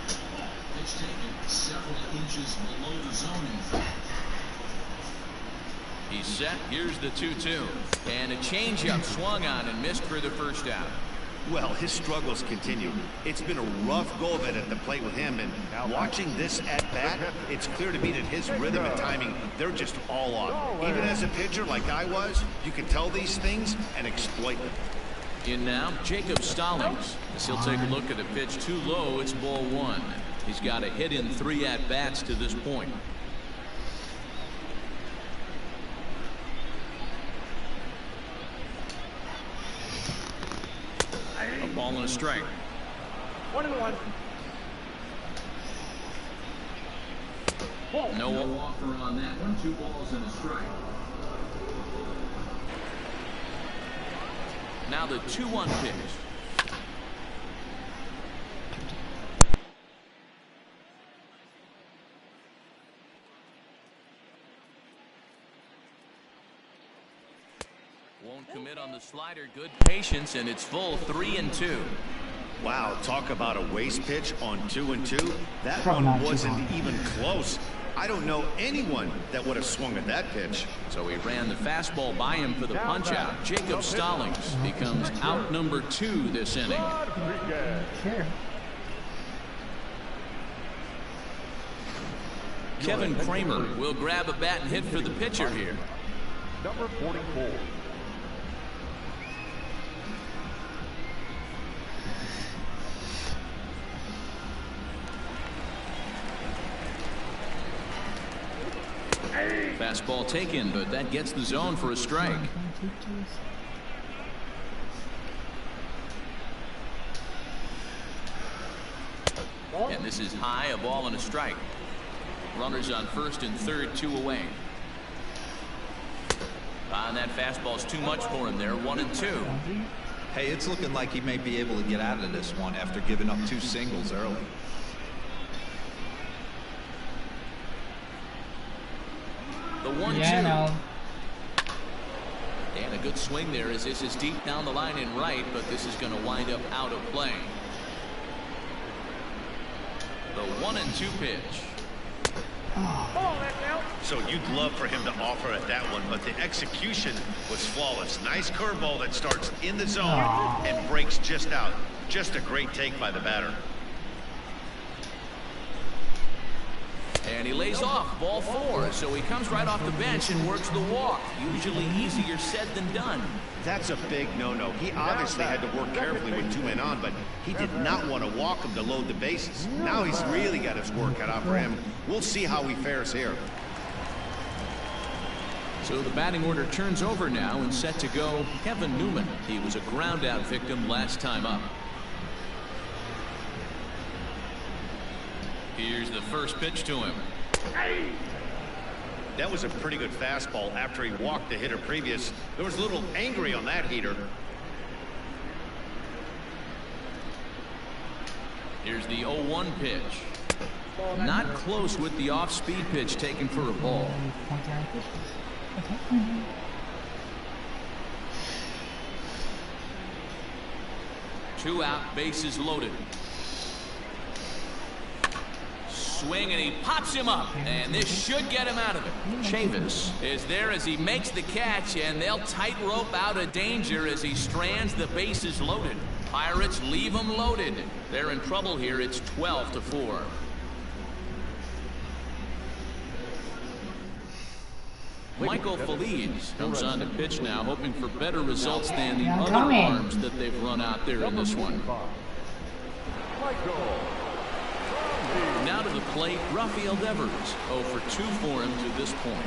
Pitch taken several inches below the zone. He's set. Here's the 2-2. And a changeup swung on and missed for the first out. Well, his struggles continue. It's been a rough go of it at the plate with him, and watching this at bat, it's clear to me that his rhythm and timing, they're just all off. Even as a pitcher like I was, you can tell these things and exploit them. In now, Jacob Stallings. As he'll take a look at a pitch too low, it's ball 1. He's got a hit in 3 at-bats to this point. A ball and a strike. 1-1. No offer on that one. 2 balls and a strike. Now the 2-1 pitch. Won't commit on the slider. Good patience, and it's full 3-2. Wow, talk about a waste pitch on 2-2. That one wasn't even close. I don't know anyone that would have swung at that pitch. So he ran the fastball by him for the punch out. Jacob Stallings becomes out number 2 this inning. Sure. Kevin Kramer will grab a bat and hit for the pitcher here. Number 44. Fastball taken, but that gets the zone for a strike. And this is high, a ball and a strike. Runners on first and third, 2 away. And that fastball's too much for him there, 1-2. Hey, it's looking like he may be able to get out of this one after giving up 2 singles early. The 1-2. Yeah, no. And a good swing there as this is deep down the line in right, but this is going to wind up out of play. The 1-2 pitch. So you'd love for him to offer at that one, but the execution was flawless. Nice curveball that starts in the zone and breaks just out. Just a great take by the batter. And he lays off, ball 4, so he comes right off the bench and works the walk. Usually easier said than done. That's a big no-no. He obviously had to work carefully with 2 men on, but he did not want to walk him to load the bases. Now he's really got his work cut out for him. We'll see how he fares here. So the batting order turns over now and set to go Kevin Newman. He was a ground-out victim last time up. Here's the first pitch to him. That was a pretty good fastball after he walked the hitter previous. There was a little angry on that heater. Here's the 0-1 pitch. Not close with the off-speed pitch taken for a ball. Two out, bases loaded. Swing, and he pops him up, and this should get him out of it. Chavis is there as he makes the catch, and they'll tightrope out of danger as he strands the bases loaded. Pirates leave him loaded. They're in trouble here. It's 12-4. Michael Feliz comes on to pitch now, hoping for better results than the other arms that they've run out there in this one. Now to the plate, Rafael Devers. 0 for 2 for him to this point.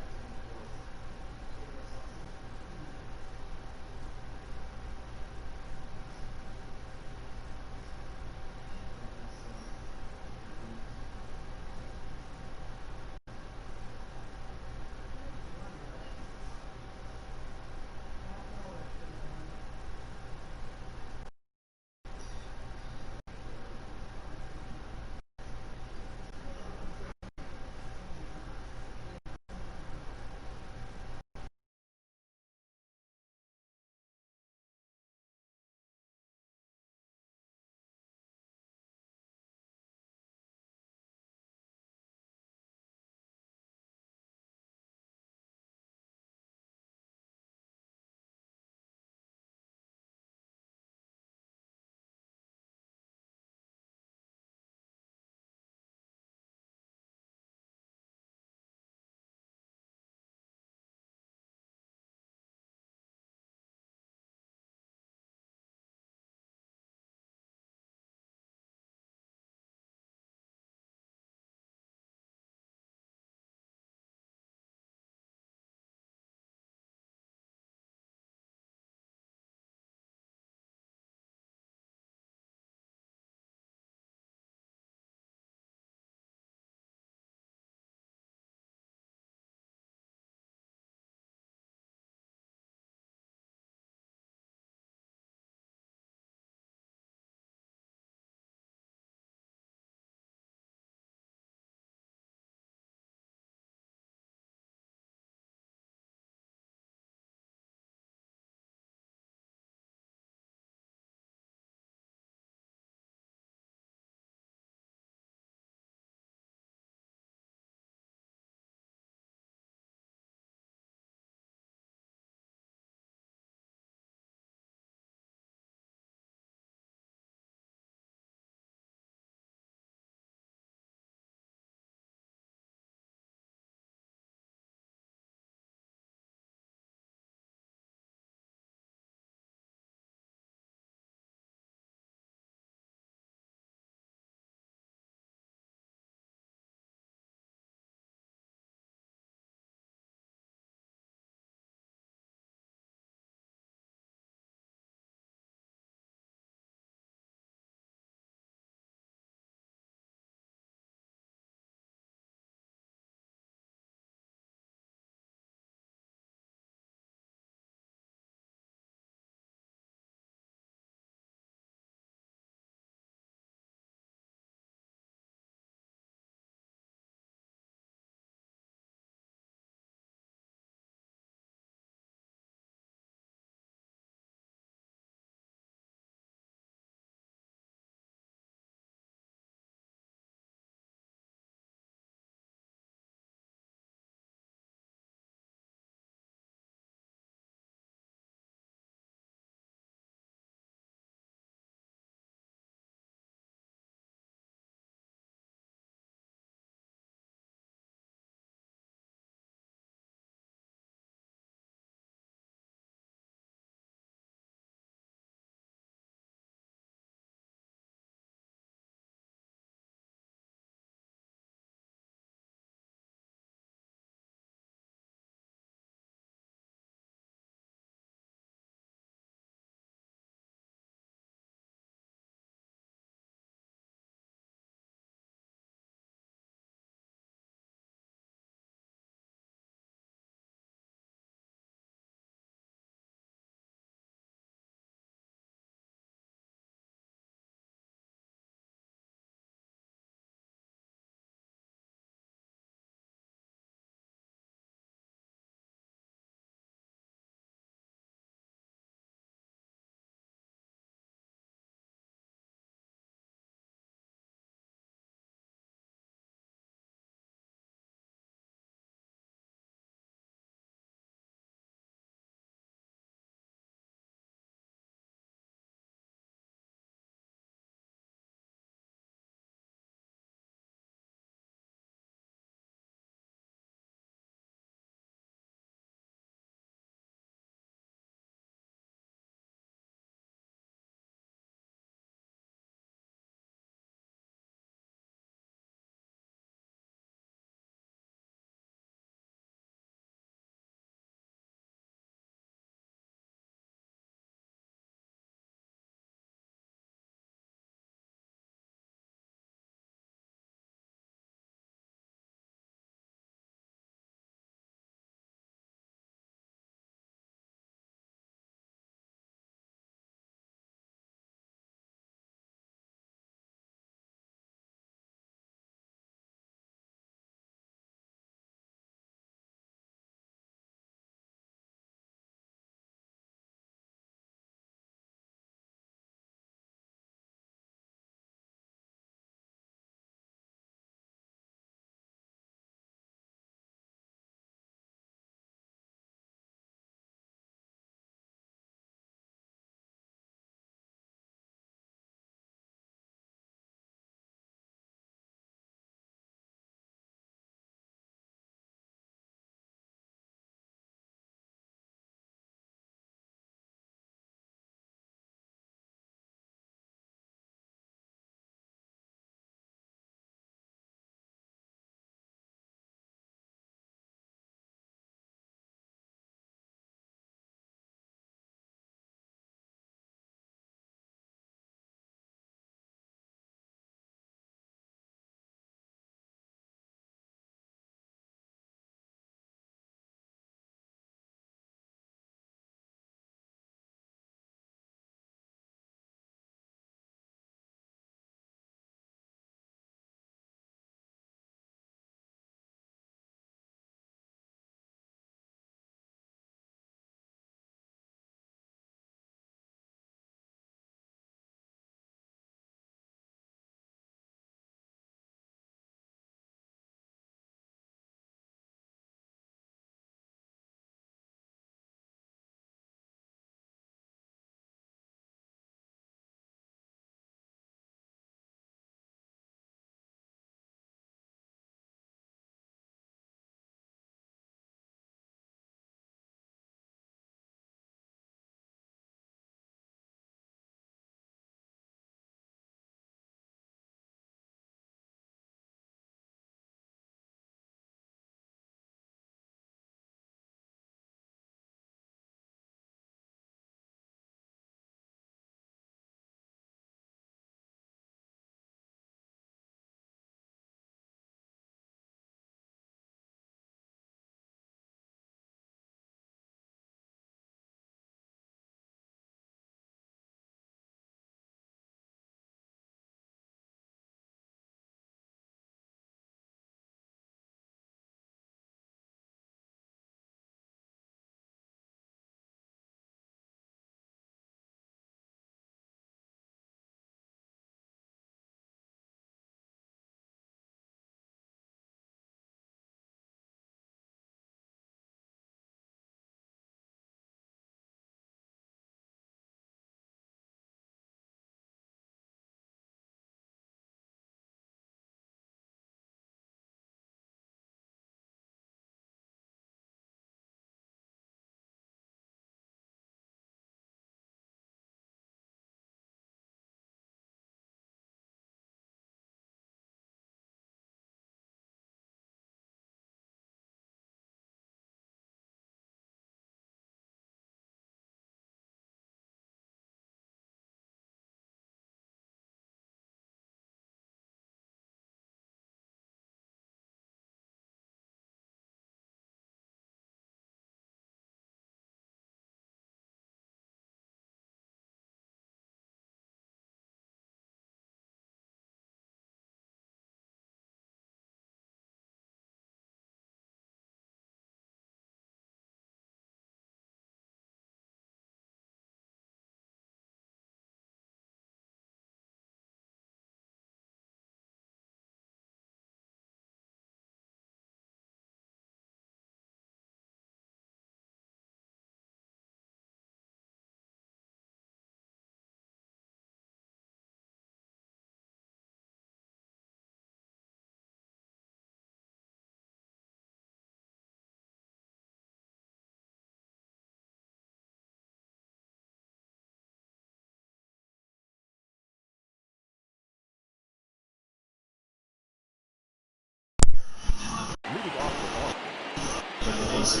First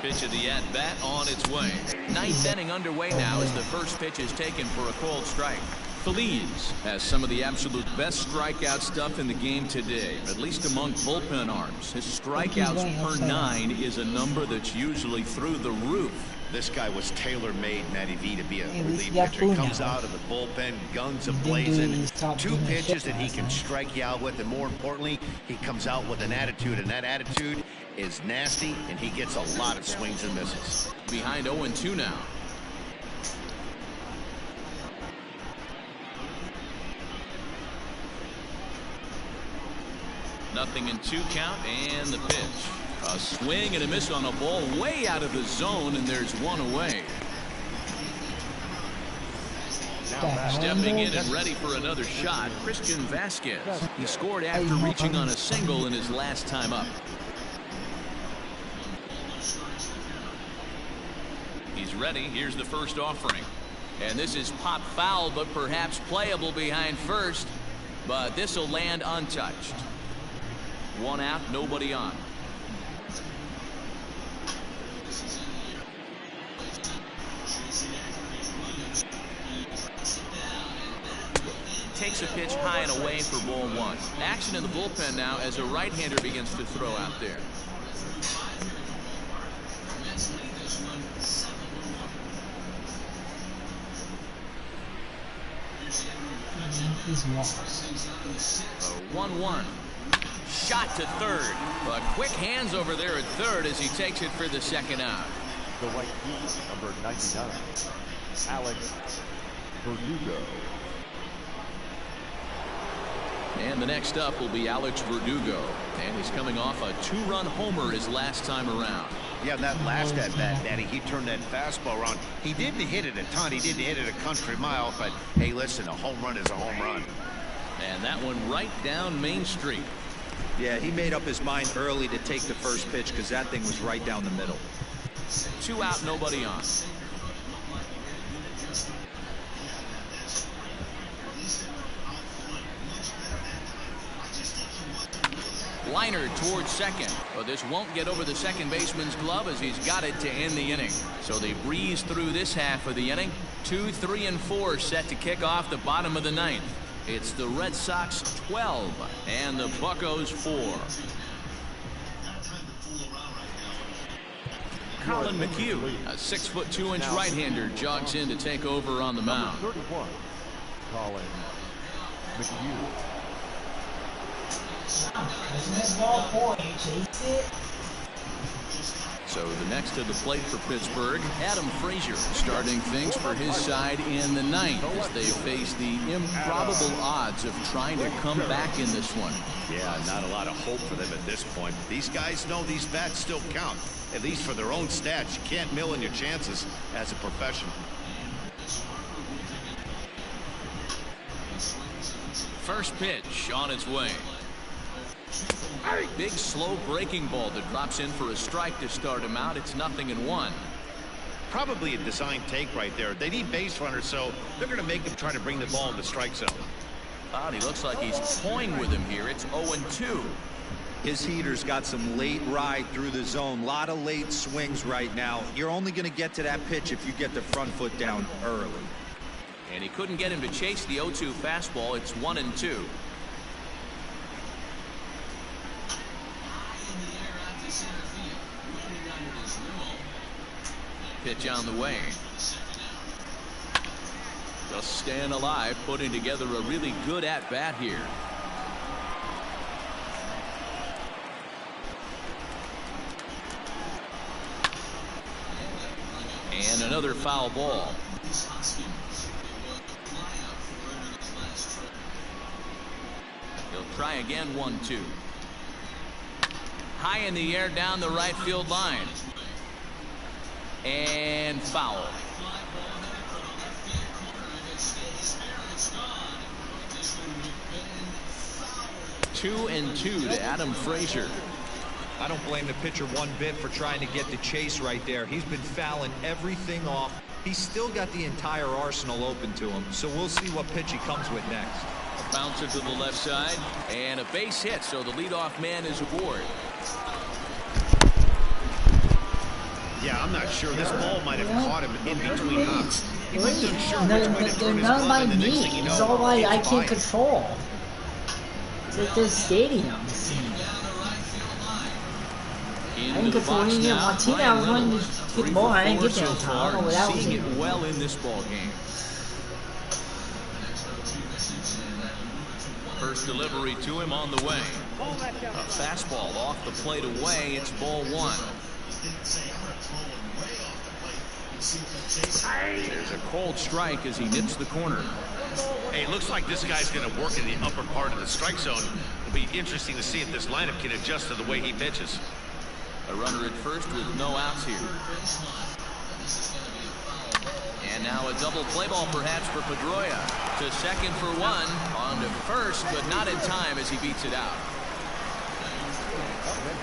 pitch of the at-bat on its way. Ninth inning underway now as the first pitch is taken for a cold strike. Feliz has some of the absolute best strikeout stuff in the game today, at least among bullpen arms. His strikeouts per 9 is a number that's usually through the roof. This guy was tailor-made, Matty V, to be a relief pitcher. He comes out of the bullpen, guns a-blazing, 2 pitches that he can strike you out with, and more importantly, he comes out with an attitude, and that attitude is nasty, and he gets a lot of swings and misses. Behind 0-2 now. Nothing in 2 count, and the pitch. A swing and a miss on a ball way out of the zone, and there's 1 away. Stepping in and ready for another shot, Christian Vasquez. He scored after reaching on a single in his last time up. He's ready. Here's the first offering. And this is pop foul, but perhaps playable behind first. But this will land untouched. 1 out, nobody on. Takes a pitch high and away for ball 1. Action in the bullpen now as a right-hander begins to throw out there. He's lost. 1-1. Shot to third. But quick hands over there at third as he takes it for the second out. The right field, number 99, Alex Verdugo. And the next up will be Alex Verdugo. And he's coming off a 2-run homer his last time around. Yeah, that last at-bat, Matty, he turned that fastball around. He didn't hit it a ton. He didn't hit it a country mile. But, hey, listen, a home run is a home run. And that one right down Main Street. Yeah, he made up his mind early to take the first pitch because that thing was right down the middle. 2 out, nobody on. Liner towards second, but this won't get over the second baseman's glove as he's got it to end the inning. So they breeze through this half of the inning. 2, 3, and 4 set to kick off the bottom of the 9th. It's the Red Sox 12 and the Buccos 4. Colin McHugh, a 6'2" right-hander, jogs in to take over on the mound. 31, Colin McHugh. So the next to the plate for Pittsburgh, Adam Frazier starting things for his side in the 9th as they face the improbable odds of trying to come back in this one. Yeah, not a lot of hope for them at this point. These guys know these bats still count, at least for their own stats. You can't mill in your chances as a professional. First pitch on its way. Big slow breaking ball that drops in for a strike to start him out. It's 0-1. Probably a design take right there. They need base runners, so they're going to make him try to bring the ball in the strike zone. He looks like he's toying with him here. It's 0-2. His heater's got some late ride through the zone. A lot of late swings right now. You're only going to get to that pitch if you get the front foot down early. And he couldn't get him to chase the 0-2 fastball. It's 1-2. Pitch on the way. Just staying alive, putting together a really good at-bat here. And another foul ball. He'll try again, 1-2. High in the air down the right field line. And foul. 2-2 to Adam Frazier. I don't blame the pitcher one bit for trying to get the chase right there. He's been fouling everything off. He's still got the entire arsenal open to him, so we'll see what pitch he comes with next. Bouncer to the left side, and a base hit, so the leadoff man is aboard. Yeah, I'm not sure. This ball might have caught him in between hops. He wasn't unsure which way to turn his None glove, by and the next me. thing you It's know, all I it's can't by. control. It's like this stadium. I didn't control anything. Martina, I was running to hit the ball. I didn't get there in time. I don't know what that was. Seeing it well in this ball game. First delivery to him on the way. A fastball off the plate away. It's ball one. There's a cold strike as he nips the corner. Hey, it looks like this guy's going to work in the upper part of the strike zone. It'll be interesting to see if this lineup can adjust to the way he pitches. A runner at first with no outs here. And now a double play ball perhaps for Pedroia. To second for one. On to first, but not in time as he beats it out.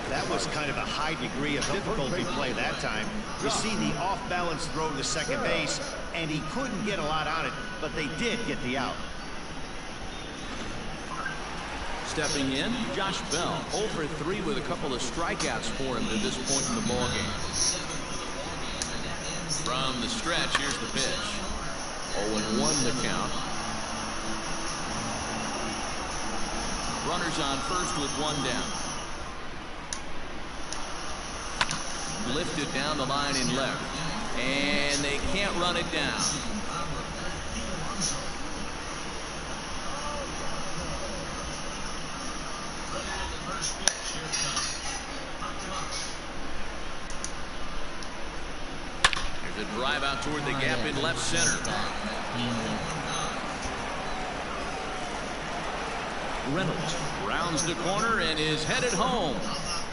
That was kind of a high degree of difficulty play that time. You see the off-balance throw to second base, and he couldn't get a lot on it, but they did get the out. Stepping in, Josh Bell, 0 for 3 with a couple of strikeouts for him to this point in the ballgame. From the stretch, here's the pitch. 0-1 the count. Runners on first with one down. Lifted down the line in left. And they can't run it down. There's a drive out toward the gap in left center. Reynolds rounds the corner and is headed home.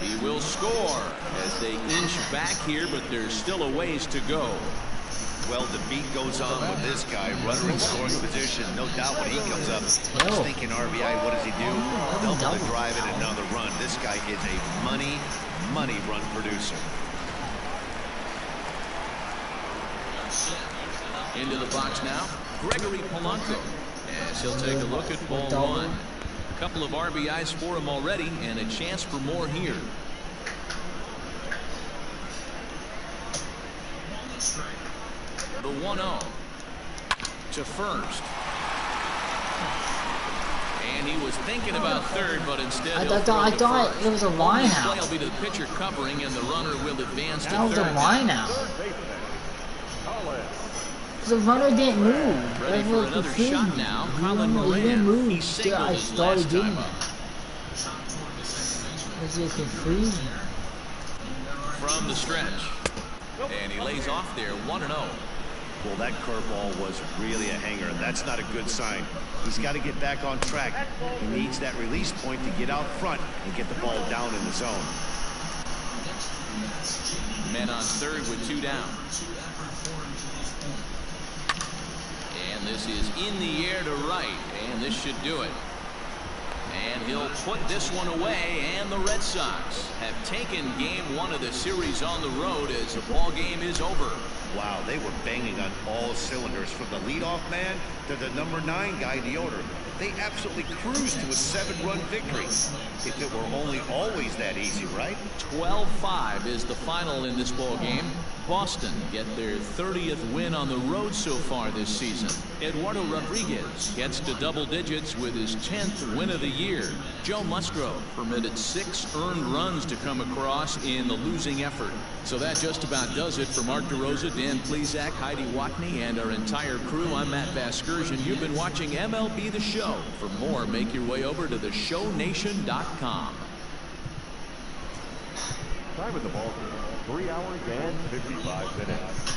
He will score as they inch back here, but there's still a ways to go. Well, the beat goes on with this guy. Runner in scoring position. No doubt when he comes up, he's thinking RBI. What does he do? Double the drive and another run. This guy is a money run producer. Into the box now, Gregory Polanco. As he'll take a look at ball one. A couple of RBIs for him already, and a chance for more here. The 1-0 to first. And he was thinking about third, but instead I thought it was a line out. out. Play will be the pitcher covering, and the runner will advance to That was third. a line out. The runner didn't move. Ready for another shot now. Colin He didn't Moran. move. He singled I his started last doing time it. up. Was it confusing? From the stretch. And he lays off there, 1-0. Well, that curveball was really a hanger, and that's not a good sign. He's got to get back on track. He needs that release point to get out front and get the ball down in the zone. Men on third with two down. And this is in the air to right, and this should do it. And he'll put this one away, and the Red Sox have taken game one of the series on the road as the ball game is over. Wow, they were banging on all cylinders from the leadoff man to the number 9 guy in the order. They absolutely cruised to a 7-run victory. If it were only always that easy, right? 12-5 is the final in this ball game. Boston get their 30th win on the road so far this season. Eduardo Rodriguez gets to double digits with his 10th win of the year. Joe Musgrove permitted 6 earned runs to come across in the losing effort. So that just about does it for Mark DeRosa, Dan Plesac, Heidi Watney, and our entire crew. I'm Matt Vasgersian. You've been watching MLB The Show. For more, make your way over to theshownation.com. Time of the ball game, 3 hours and 55 minutes.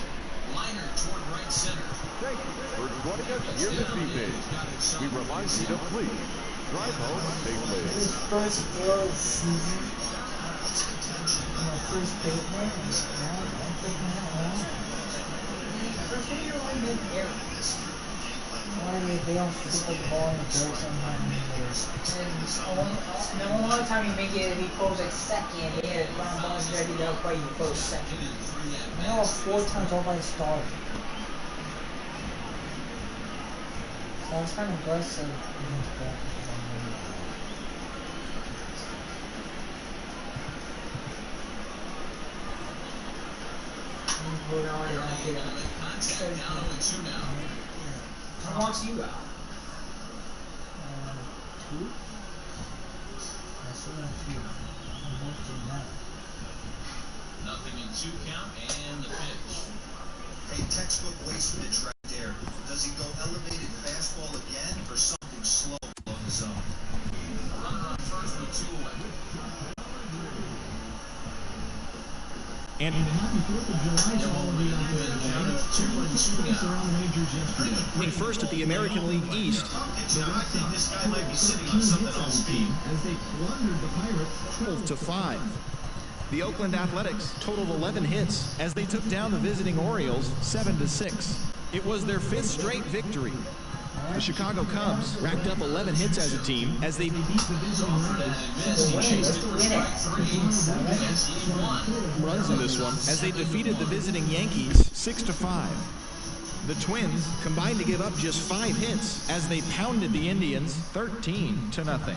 Liner toward right center. Thank you for joining us here this evening. We remind you to please drive home safely. His first World season. My first paper. They don't put the ball in the dirt sometimes. And a lot of time you make it, he goes like second. Yeah, the ground ball is ready to play, you go second. I know 4 times all by started. I was kind of aggressive. Who wants you out? 2? I still have 2. I'm going to now. Nothing in 2 count and the pitch. A textbook waste pitch right there. Does he go elevated fastball again or something slow on the zone? Runner on first with 2 away. And the 94th of July holiday operation, focused around the majors yesterday. First at the American League East, the Red Sox scored 13 hits on the team as they plundered the Pirates 12-5. The Oakland Athletics totaled 11 hits as they took down the visiting Orioles 7-6. It was their 5th straight victory. The Chicago Cubs racked up 11 hits as a team as they beat the visiting runs in this one as they defeated the visiting Yankees 6-5. The Twins combined to give up just 5 hits as they pounded the Indians 13-0.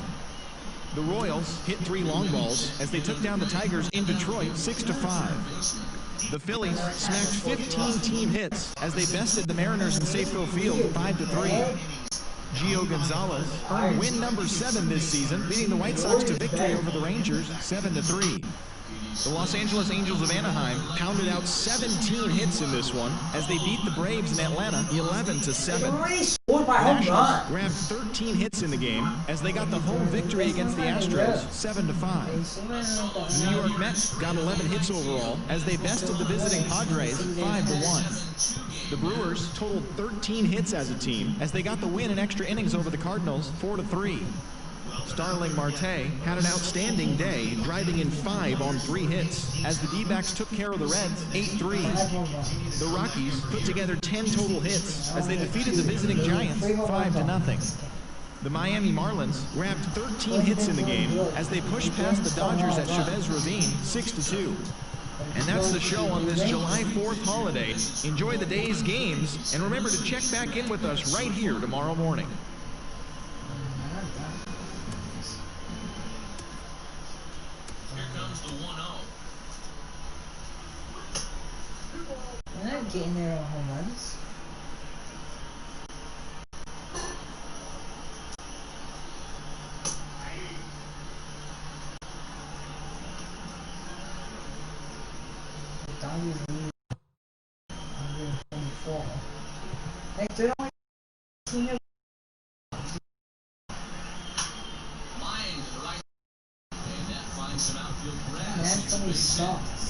The Royals hit 3 long balls as they took down the Tigers in Detroit 6-5. The Phillies smacked 15 team hits as they bested the Mariners in Safeco Field 5-3. Gio Gonzalez earned win number 7 this season, leading the White Sox to victory over the Rangers 7-3. The Los Angeles Angels of Anaheim pounded out 17 hits in this one as they beat the Braves in Atlanta 11-7. Nationals grabbed 13 hits in the game as they got the home victory against the Astros 7-5. The New York Mets got 11 hits overall as they bested the visiting Padres 5-1. The Brewers totaled 13 hits as a team as they got the win in extra innings over the Cardinals 4-3. Starling Marte had an outstanding day, driving in 5 on 3 hits as the D-backs took care of the Reds 8-3. The Rockies put together 10 total hits as they defeated the visiting Giants 5-0. The Miami Marlins grabbed 13 hits in the game as they pushed past the Dodgers at Chavez Ravine 6-2. And that's the show on this July 4th holiday. Enjoy the day's games and remember to check back in with us right here tomorrow morning. They're not getting their own home runs. The Dodgers lead 124. Like, they're only team of Line to the right. And that finds some outfield grass. Manfully sucks.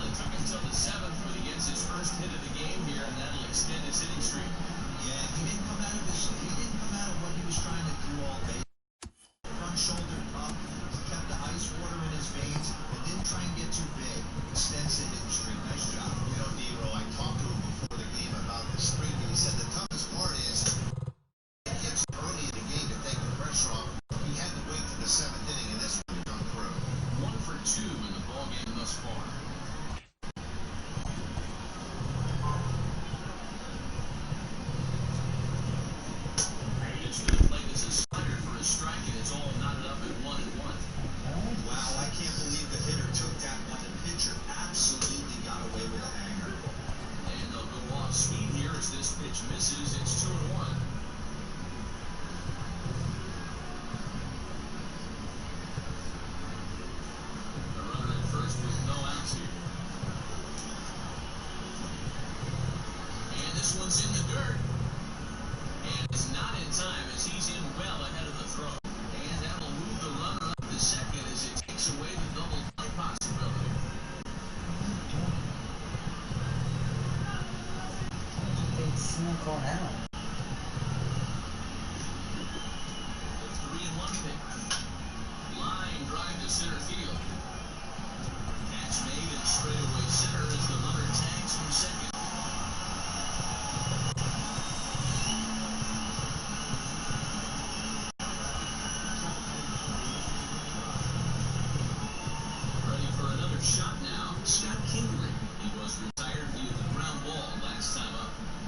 Took until the 7th, but he gets his first hit of the game here, and that'll extend his hitting streak. Yeah, he didn't come out of what he was trying to do all day. Front shoulder up, he kept the ice water in his veins, and didn't try and get too big. Extends the hitting streak. Nice job. You know, Nero, I talked to him before the game about the streak, and he said the toughest part is it gets early in the game to take the pressure off. He had to wait to the 7th inning, and this one to come through. 1 for 2 in the ballgame thus far.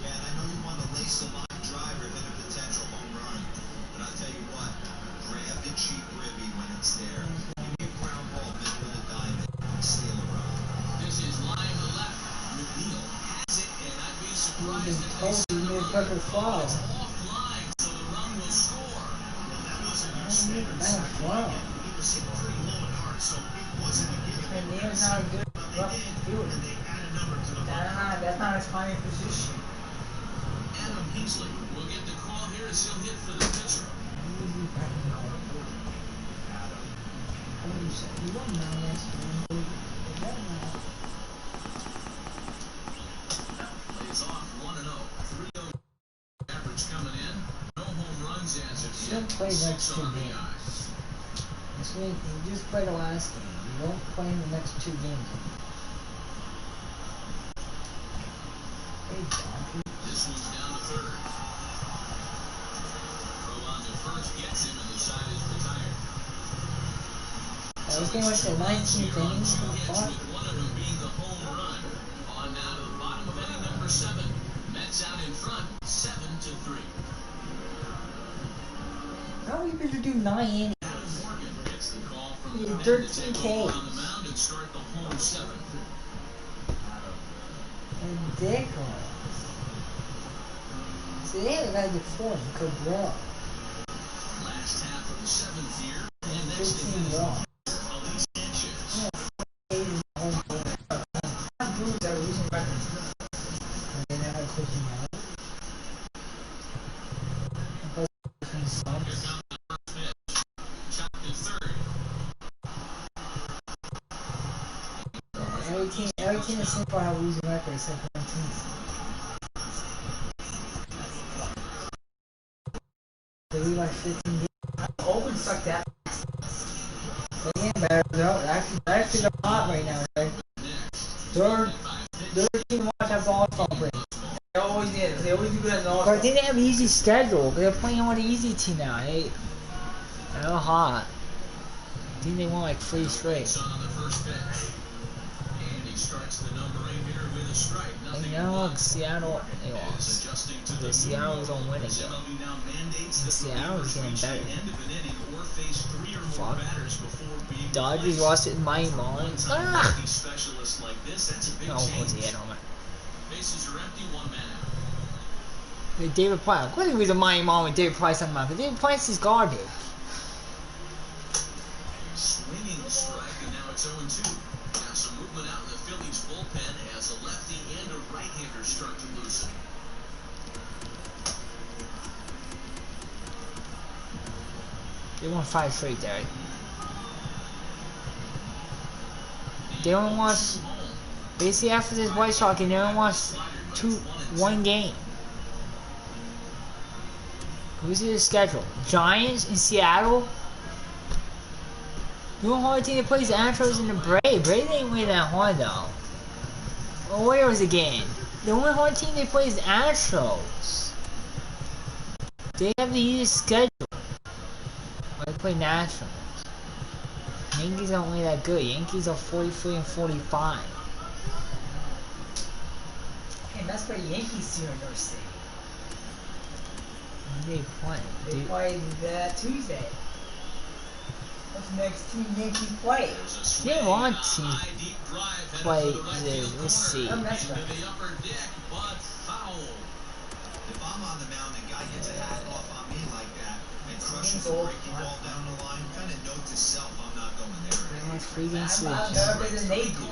Yeah, and I know you want to the quicker flow. And Neil's not a good rough fielder. That's not his primary position. Adam Kingsley will get the call here as he'll hit for the pitcher. Plays off 1-0. 3-0 average coming in. No home runs as of yet. Play next 2 games. This week, you just play the last game. You don't play in the next 2 games. Hey, Donkey. This one's down to third. Throw on to first gets him, and the side is retired. This game went to 19 games. With one of them being the home run. On now to the bottom of inning number 7. Mets out in front, 7-3. How are we supposed to do 9 innings? He had 13 Ks. On the mound and start the home 7th. Ridiculous. See, they had a guy get 4 and could blow. Last half of the 7th year, and next 15 walks. Ali Sanchez. Brewers are losing records. And they never could him out. Here comes the first pitch. Chopped to third. Every team is simple how losing records except one team. They lose like 15 games. Oakland sucked that. They're getting better though. Actually they're hot right now, right? They're a team to watch after All-Star break. They always did. They always do good as an But all-star. they didn't have an easy schedule, but they're playing on an easy team now. They're hot. I think they won like 3 straight. On the first pitch. And he strikes the number 8 hitter with a strike. And now Seattle, they lost. The Seattle's on winning again. And Seattle's getting better. Fuck. Dodgers lost it in Miami Marlins. Ah! No, what's the head on it? Bases are empty, 1 man out. Hey, David Price. Of course he was a Miami Marlins with David Price on the mound, but David Price is garbage. Swinging strike, and now it's 0-2. Now some movement out in the Phillies bullpen as a lefty and a right-hander start to loosen. They won 5 straight, Derek. They only lost, basically after this White Sox game, they only lost 1 game. Who's in the schedule? Giants in Seattle? The only hard team that plays the Astros and the Braves. Braves ain't winning that hard though. Well, where was the game? The only hard team they play is the Astros. They have the easiest schedule. They play Nationals. Yankees aren't really that good. Yankees are 43 and 45. And that's where the Yankees team are State. When they play? They play Tuesday. What's the next team Yankees play? They want to play let's see. That's right. If I'm on the mound and guy gets a hat off on me like that and crushes the breaking ball down the line, kind of note to self, I'm not going there. They want 3 against the Better than they do.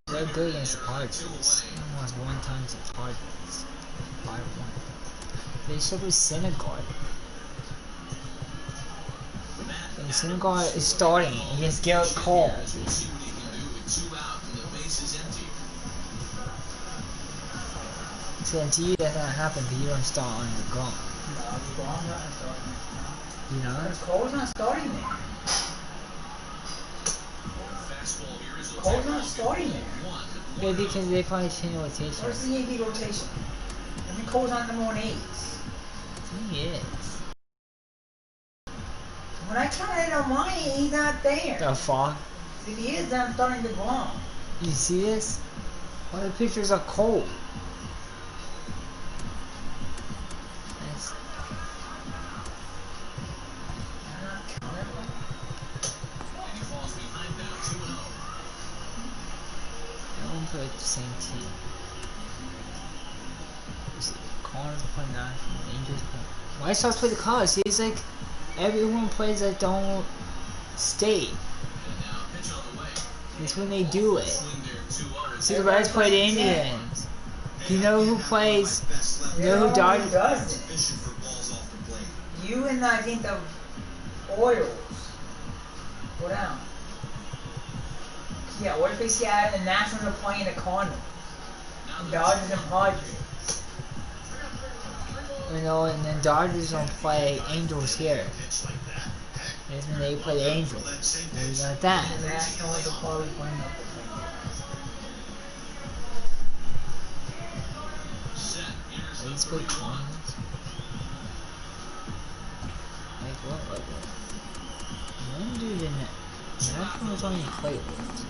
They're good against the Padres. They lost 1 time to the Padres. 5-1. They should be Syndergaard. And Syndergaard is starting against Garrett Cole. So to you that's not happen because you don't start on the ground. You know? Cole's not starting there. Cole's not starting there. Yeah, because they probably change the rotation. Where's the Yankee rotation? I mean, Cole's not number 1 ace. He is. When I count it on mine, he's not there. The fuck? If he is, then I'm starting to glum. You see this? All the pictures are cold. Nice. I'm not counting. And he falls behind now, 2-0. They won't play the same team. You see. Cardinals play Nationals, Angels play. Why Sox play the Cubs? See, it's like everyone plays that don't state. It's when they do it. See, the Reds play the Indians. Do you know who plays? You know who Dodgers does it? You and I think the Orioles. Go down. Yeah, what if they see out the Nationals are playing the Cardinals? Dodgers and Padres. You know, and then Dodgers don't play Angels here. That's when they play the Angels. And you got that. The Nationals are probably playing up. Let's play Cardinals. Like what? One dude in it. Nationals only play with.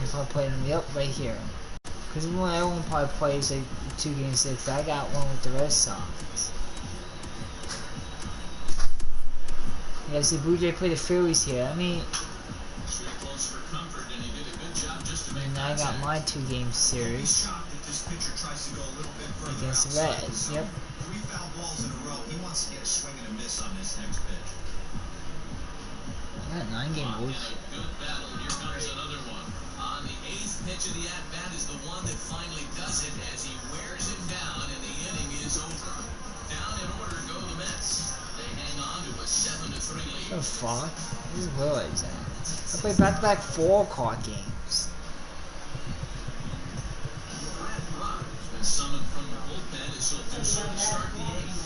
If I play them, yep, right here. Because everyone probably plays like 2 games 6. I got one with the Red Sox. Yeah, see, Blue Jay play the Phillies here. I mean, and I got my 2-game series against the Reds. Yep. 3 foul balls in a row. He wants to get a swing and a miss on this next pitch. I got 9-game bullshit. Good battle. Here comes another one. On the 8th pitch of the at-bat is the one that finally does it as he wears him down and the inning is over. Down in order go the Mets. They hang on to a 7-3 lead. What the fuck? This is Willis. I played back-to-back 4-card games. Brad Rock has been summoned from the bullpen as he'll do so to start the 8th.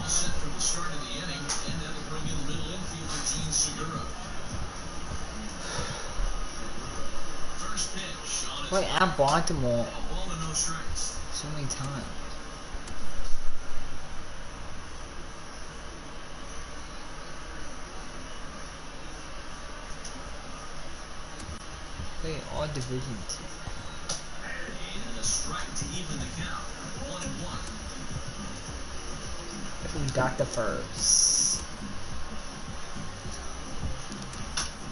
Set for the start of the inning, and that'll bring in middle infielder Gene Segura. First pitch on its Wait, at Baltimore a ball and no strikes. so many times. Wait, all divisions. And a strike to even the count. 1-1. We got the first.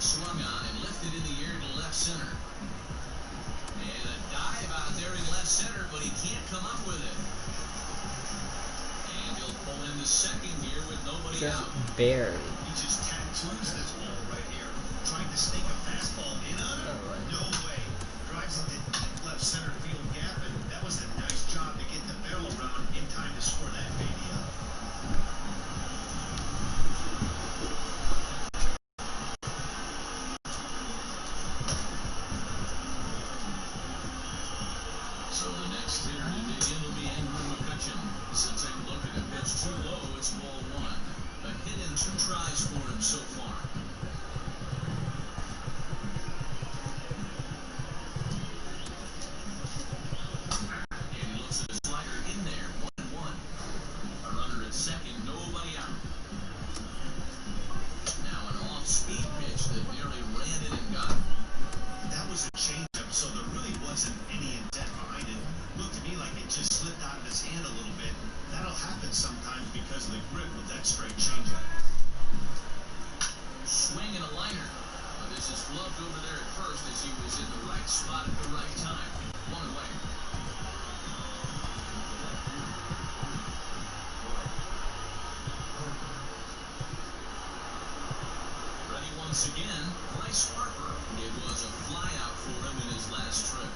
Swung on and lifted in the air to left center. And a dive out there in left center, but he can't come up with it. And he'll pull in the second here with nobody Just out. barely. He just tattoos this ball right here. Trying to sneak a fastball in on him? No way. Drives into deep left center field gap, and that was a nice job to get the barrel around in time to score that baby out. So the next hitter to dig in will be Andrew McCutcheon. Since I look at a pitch too low, it's ball 1. A hit and 2 tries for him so far. And he looks at his slider in there, 1-1. A runner at second, nobody out. Now an off-speed pitch that nearly ran it and got him. That was a changeup, so there really wasn't any intent behind it. Looked to me like it just slipped out of his hand a little bit. That'll happen sometimes because of the grip with that straight changeup. Swing and a liner. This is gloved over there at first as he was in the right spot at the right time. 1 away. Ready once again, Bryce Harper. It was a flyout for him in his last trip.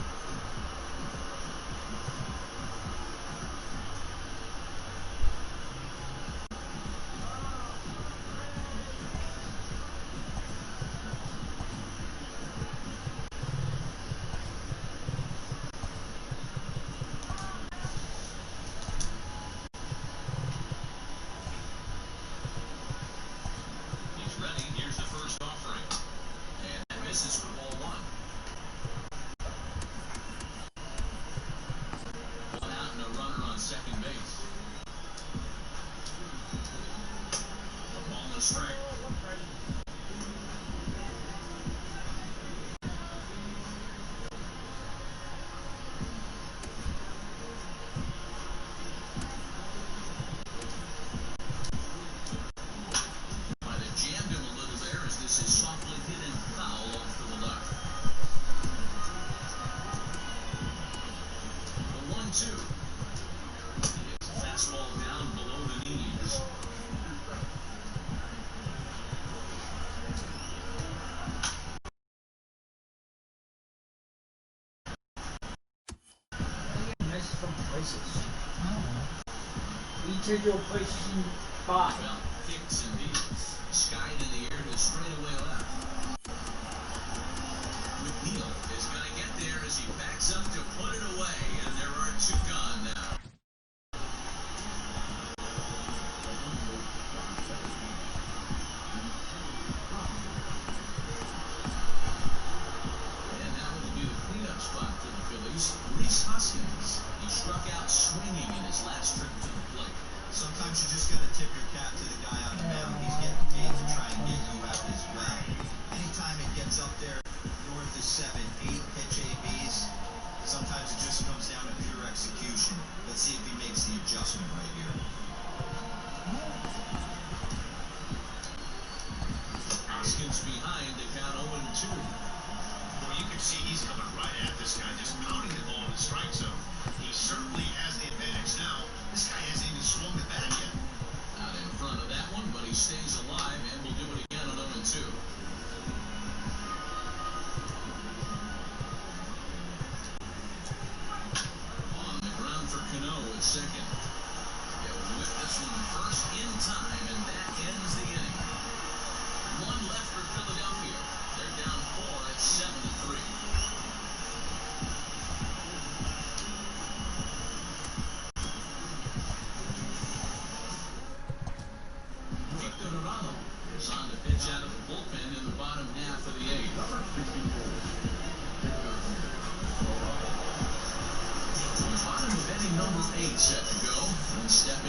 places. Each of your pushing 5. Well, kicks and deals. Skied in the air to straightaway left. McNeil is going to get there as he backs up to put it away, and there are 2 gone now. And now will be the cleanup spot for the Phillies. Reese Hoskins. He struck out swinging in his last trip to the plate. Sometimes you just got to tip your cap to the guy on the mound. He's getting paid to try and get you out as well. Anytime it gets up there north of 7, 8 pitch ABs, sometimes it just comes down to pure execution. Let's see if he makes the adjustment right here. Hoskins behind the count 0-2. Well, you can see he's coming right at this guy, just pounding the ball in the strike zone. He certainly has the advantage now. This guy hasn't even swung the bat yet. Out in front of that one, but he stays alive and will do it again on 0-2. On the ground for Cano at second. He'll whip this one first in time, and that ends the inning. 1 left for Philadelphia. They're down 4 at 7-3. Is on to pitch out of the bullpen in the bottom half of the 8th. Bottom of inning number 8 set to go. And stepping